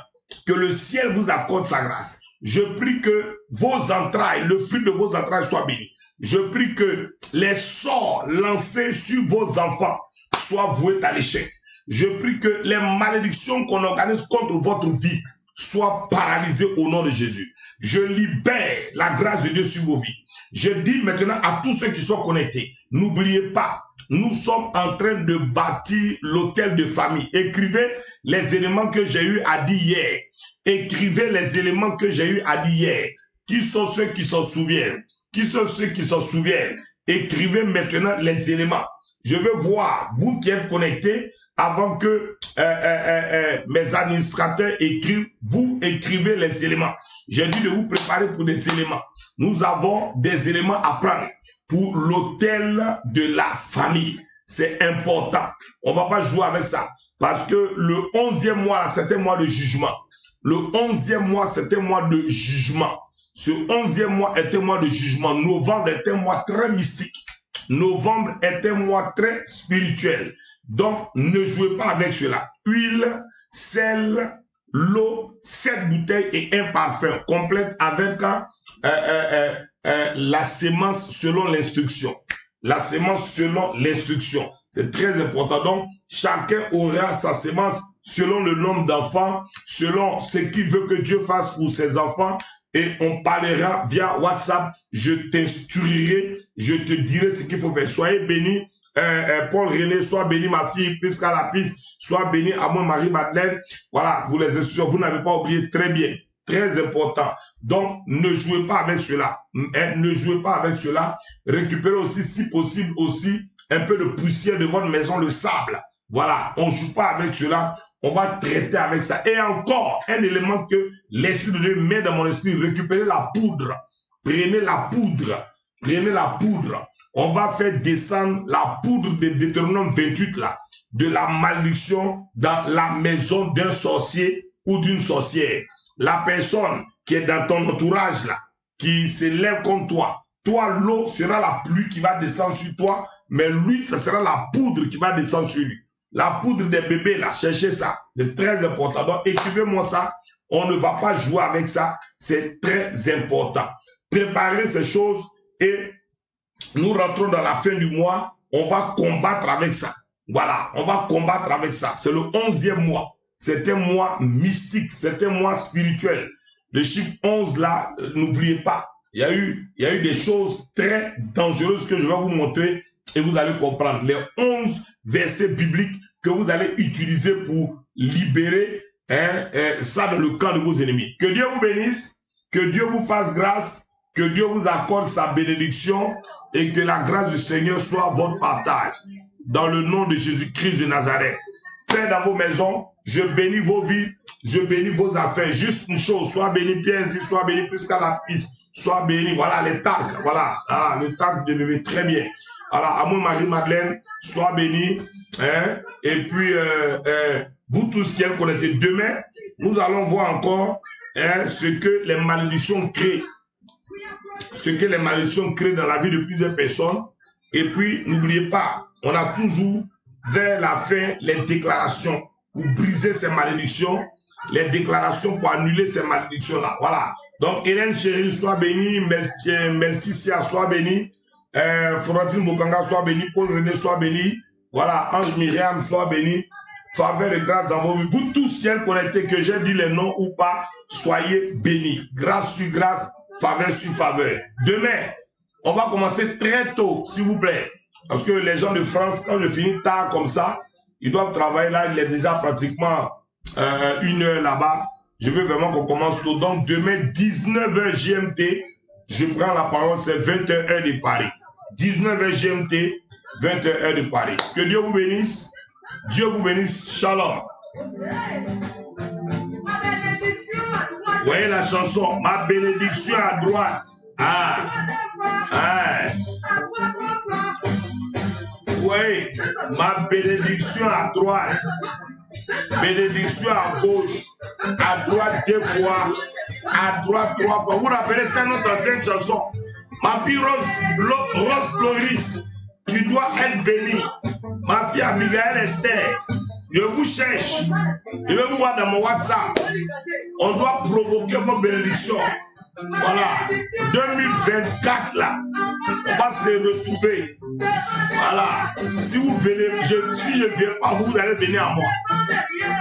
que le ciel vous accorde sa grâce. Je prie que vos entrailles, le fruit de vos entrailles soit béni. Je prie que les sorts lancés sur vos enfants soient voués à l'échec. Je prie que les malédictions qu'on organise contre votre vie soient paralysées au nom de Jésus. Je libère la grâce de Dieu sur vos vies. Je dis maintenant à tous ceux qui sont connectés, n'oubliez pas, nous sommes en train de bâtir l'hôtel de famille. Écrivez les éléments que j'ai eu à dire hier. Écrivez les éléments que j'ai eu à dire hier. Qui sont ceux qui s'en souviennent? Qui sont ceux qui s'en souviennent? Écrivez maintenant les éléments. Je veux voir, vous qui êtes connectés, avant que mes administrateurs écrivent, vous écrivez les éléments. J'ai dit de vous préparer pour des éléments. Nous avons des éléments à prendre pour l'hôtel de la famille. C'est important. On ne va pas jouer avec ça. Parce que le 11e mois, c'est un mois de jugement. Le 11e mois, c'est un mois de jugement. Ce 11e mois est un mois de jugement. Novembre est un mois très mystique. Novembre est un mois très spirituel. Donc, ne jouez pas avec cela. Huile, sel, l'eau, 7 bouteilles et un parfum complète avec la sémence selon l'instruction. La sémence selon l'instruction. C'est très important. Donc, chacun aura sa sémence selon le nombre d'enfants, selon ce qu'il veut que Dieu fasse pour ses enfants. Et on parlera via WhatsApp. Je t'instruirai, je te dirai ce qu'il faut faire. Soyez bénis. Paul René, sois béni ma fille, Prisca Lapis, sois béni à moi Marie-Madeleine. Voilà, vous les instructions, vous n'avez pas oublié, très bien, très important. Donc, ne jouez pas avec cela. Ne jouez pas avec cela. Récupérez aussi, si possible, aussi un peu de poussière de votre maison, le sable. Voilà, on ne joue pas avec cela. On va traiter avec ça. Et encore, un élément que l'Esprit de Dieu met dans mon esprit, récupérez la poudre. Prenez la poudre. Prenez la poudre. On va faire descendre la poudre de Deutéronome 28 là, de la malédiction dans la maison d'un sorcier ou d'une sorcière. La personne qui est dans ton entourage là, qui s'élève comme toi, l'eau sera la pluie qui va descendre sur toi, mais lui, ce sera la poudre qui va descendre sur lui. La poudre des bébés là, cherchez ça, c'est très important. Donc écrivez-moi ça, on ne va pas jouer avec ça, c'est très important. Préparez ces choses et nous rentrons dans la fin du mois, on va combattre avec ça. Voilà, on va combattre avec ça. C'est le 11e mois. C'est un mois mystique, c'est un mois spirituel. Le chiffre 11 là, n'oubliez pas, il y a eu des choses très dangereuses que je vais vous montrer et vous allez comprendre. Les 11 versets bibliques que vous allez utiliser pour libérer ça dans le camp de vos ennemis. Que Dieu vous bénisse, que Dieu vous fasse grâce, que Dieu vous accorde sa bénédiction et que la grâce du Seigneur soit votre partage. Dans le nom de Jésus-Christ de Nazareth. Paix dans vos maisons, je bénis vos vies, je bénis vos affaires. Juste une chose, soit béni Pierre, soit béni Prisca Lapis, soit béni, voilà les tags, voilà, le tag de bébé, très bien. Voilà, à moi Marie-Madeleine, soit béni, hein, et puis vous tous qui êtes connectés, demain, nous allons voir encore ce que les malédictions créent. Ce que les malédictions créent dans la vie de plusieurs personnes. Et puis, n'oubliez pas, on a toujours vers la fin les déclarations pour briser ces malédictions, les déclarations pour annuler ces malédictions-là. Voilà. Donc, Hélène Chéri, sois bénie, Melticia, sois bénie, Florentine Bokanga, sois bénie, Paul René, sois bénie, voilà, Ange Myriam, sois bénie, faveur et grâce dans vos vies. Vous tous, ciel connectés, que j'ai dit les noms ou pas, soyez bénis. Grâce sur grâce, faveur sur faveur. Demain, on va commencer très tôt, s'il vous plaît. Parce que les gens de France, quand je finis tard comme ça, ils doivent travailler là, il est déjà pratiquement 1 heure là-bas. Je veux vraiment qu'on commence tôt. Donc demain, 19h GMT, je prends la parole, c'est 20h heure de Paris. 19h GMT, 20h heure de Paris. Que Dieu vous bénisse. Dieu vous bénisse. Shalom. Voyez la chanson, ma bénédiction à droite. Ah. Ah. Oui, ma bénédiction à droite, bénédiction à gauche, à droite 2 fois, à droite 3 fois. Vous rappelez, c'est notre ancienne chanson. Ma fille Rose Floris, tu dois être bénie. Ma fille Abigail Esther, je vous cherche. Je vais vous voir dans mon WhatsApp. On doit provoquer vos bénédictions. Voilà, 2024 là, on va se retrouver. Voilà, si vous venez, si je ne viens pas, vous allez venir à moi.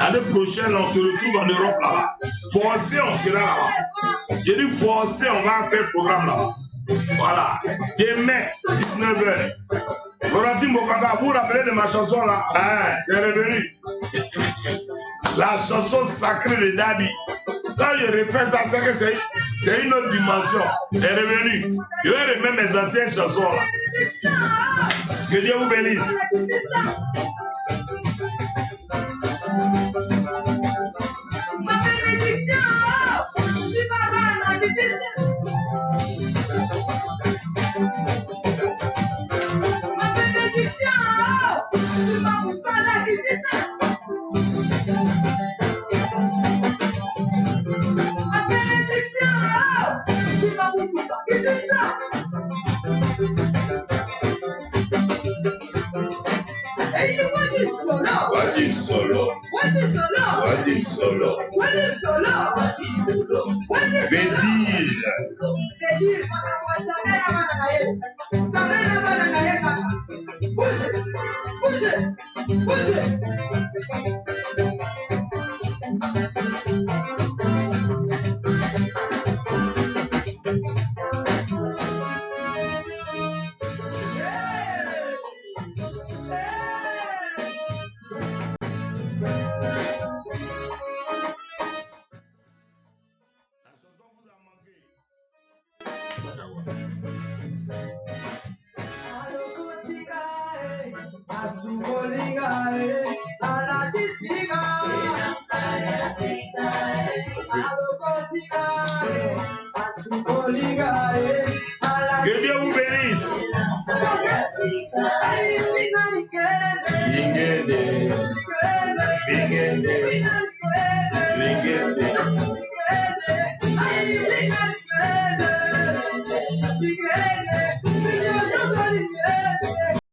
L'année prochaine, on se retrouve en Europe là-bas. Forcé, on sera là-bas. J'ai dit forcé, on va faire le programme là-bas. Voilà, demain, 19h. Florentine Bokanga, vous vous rappelez de ma chanson là? Ah, c'est revenu. La chanson sacrée de Daddy. Quand je refais ça, c'est que c'est une autre dimension. Elle est revenue. Je vais remettre mes anciennes chansons là. Que Dieu vous bénisse. Solo. What is solo? What is solo? What is solo? What is solo? What is solo? Vedil. Push it. Push it. Push it. Que Dieu vous bénisse.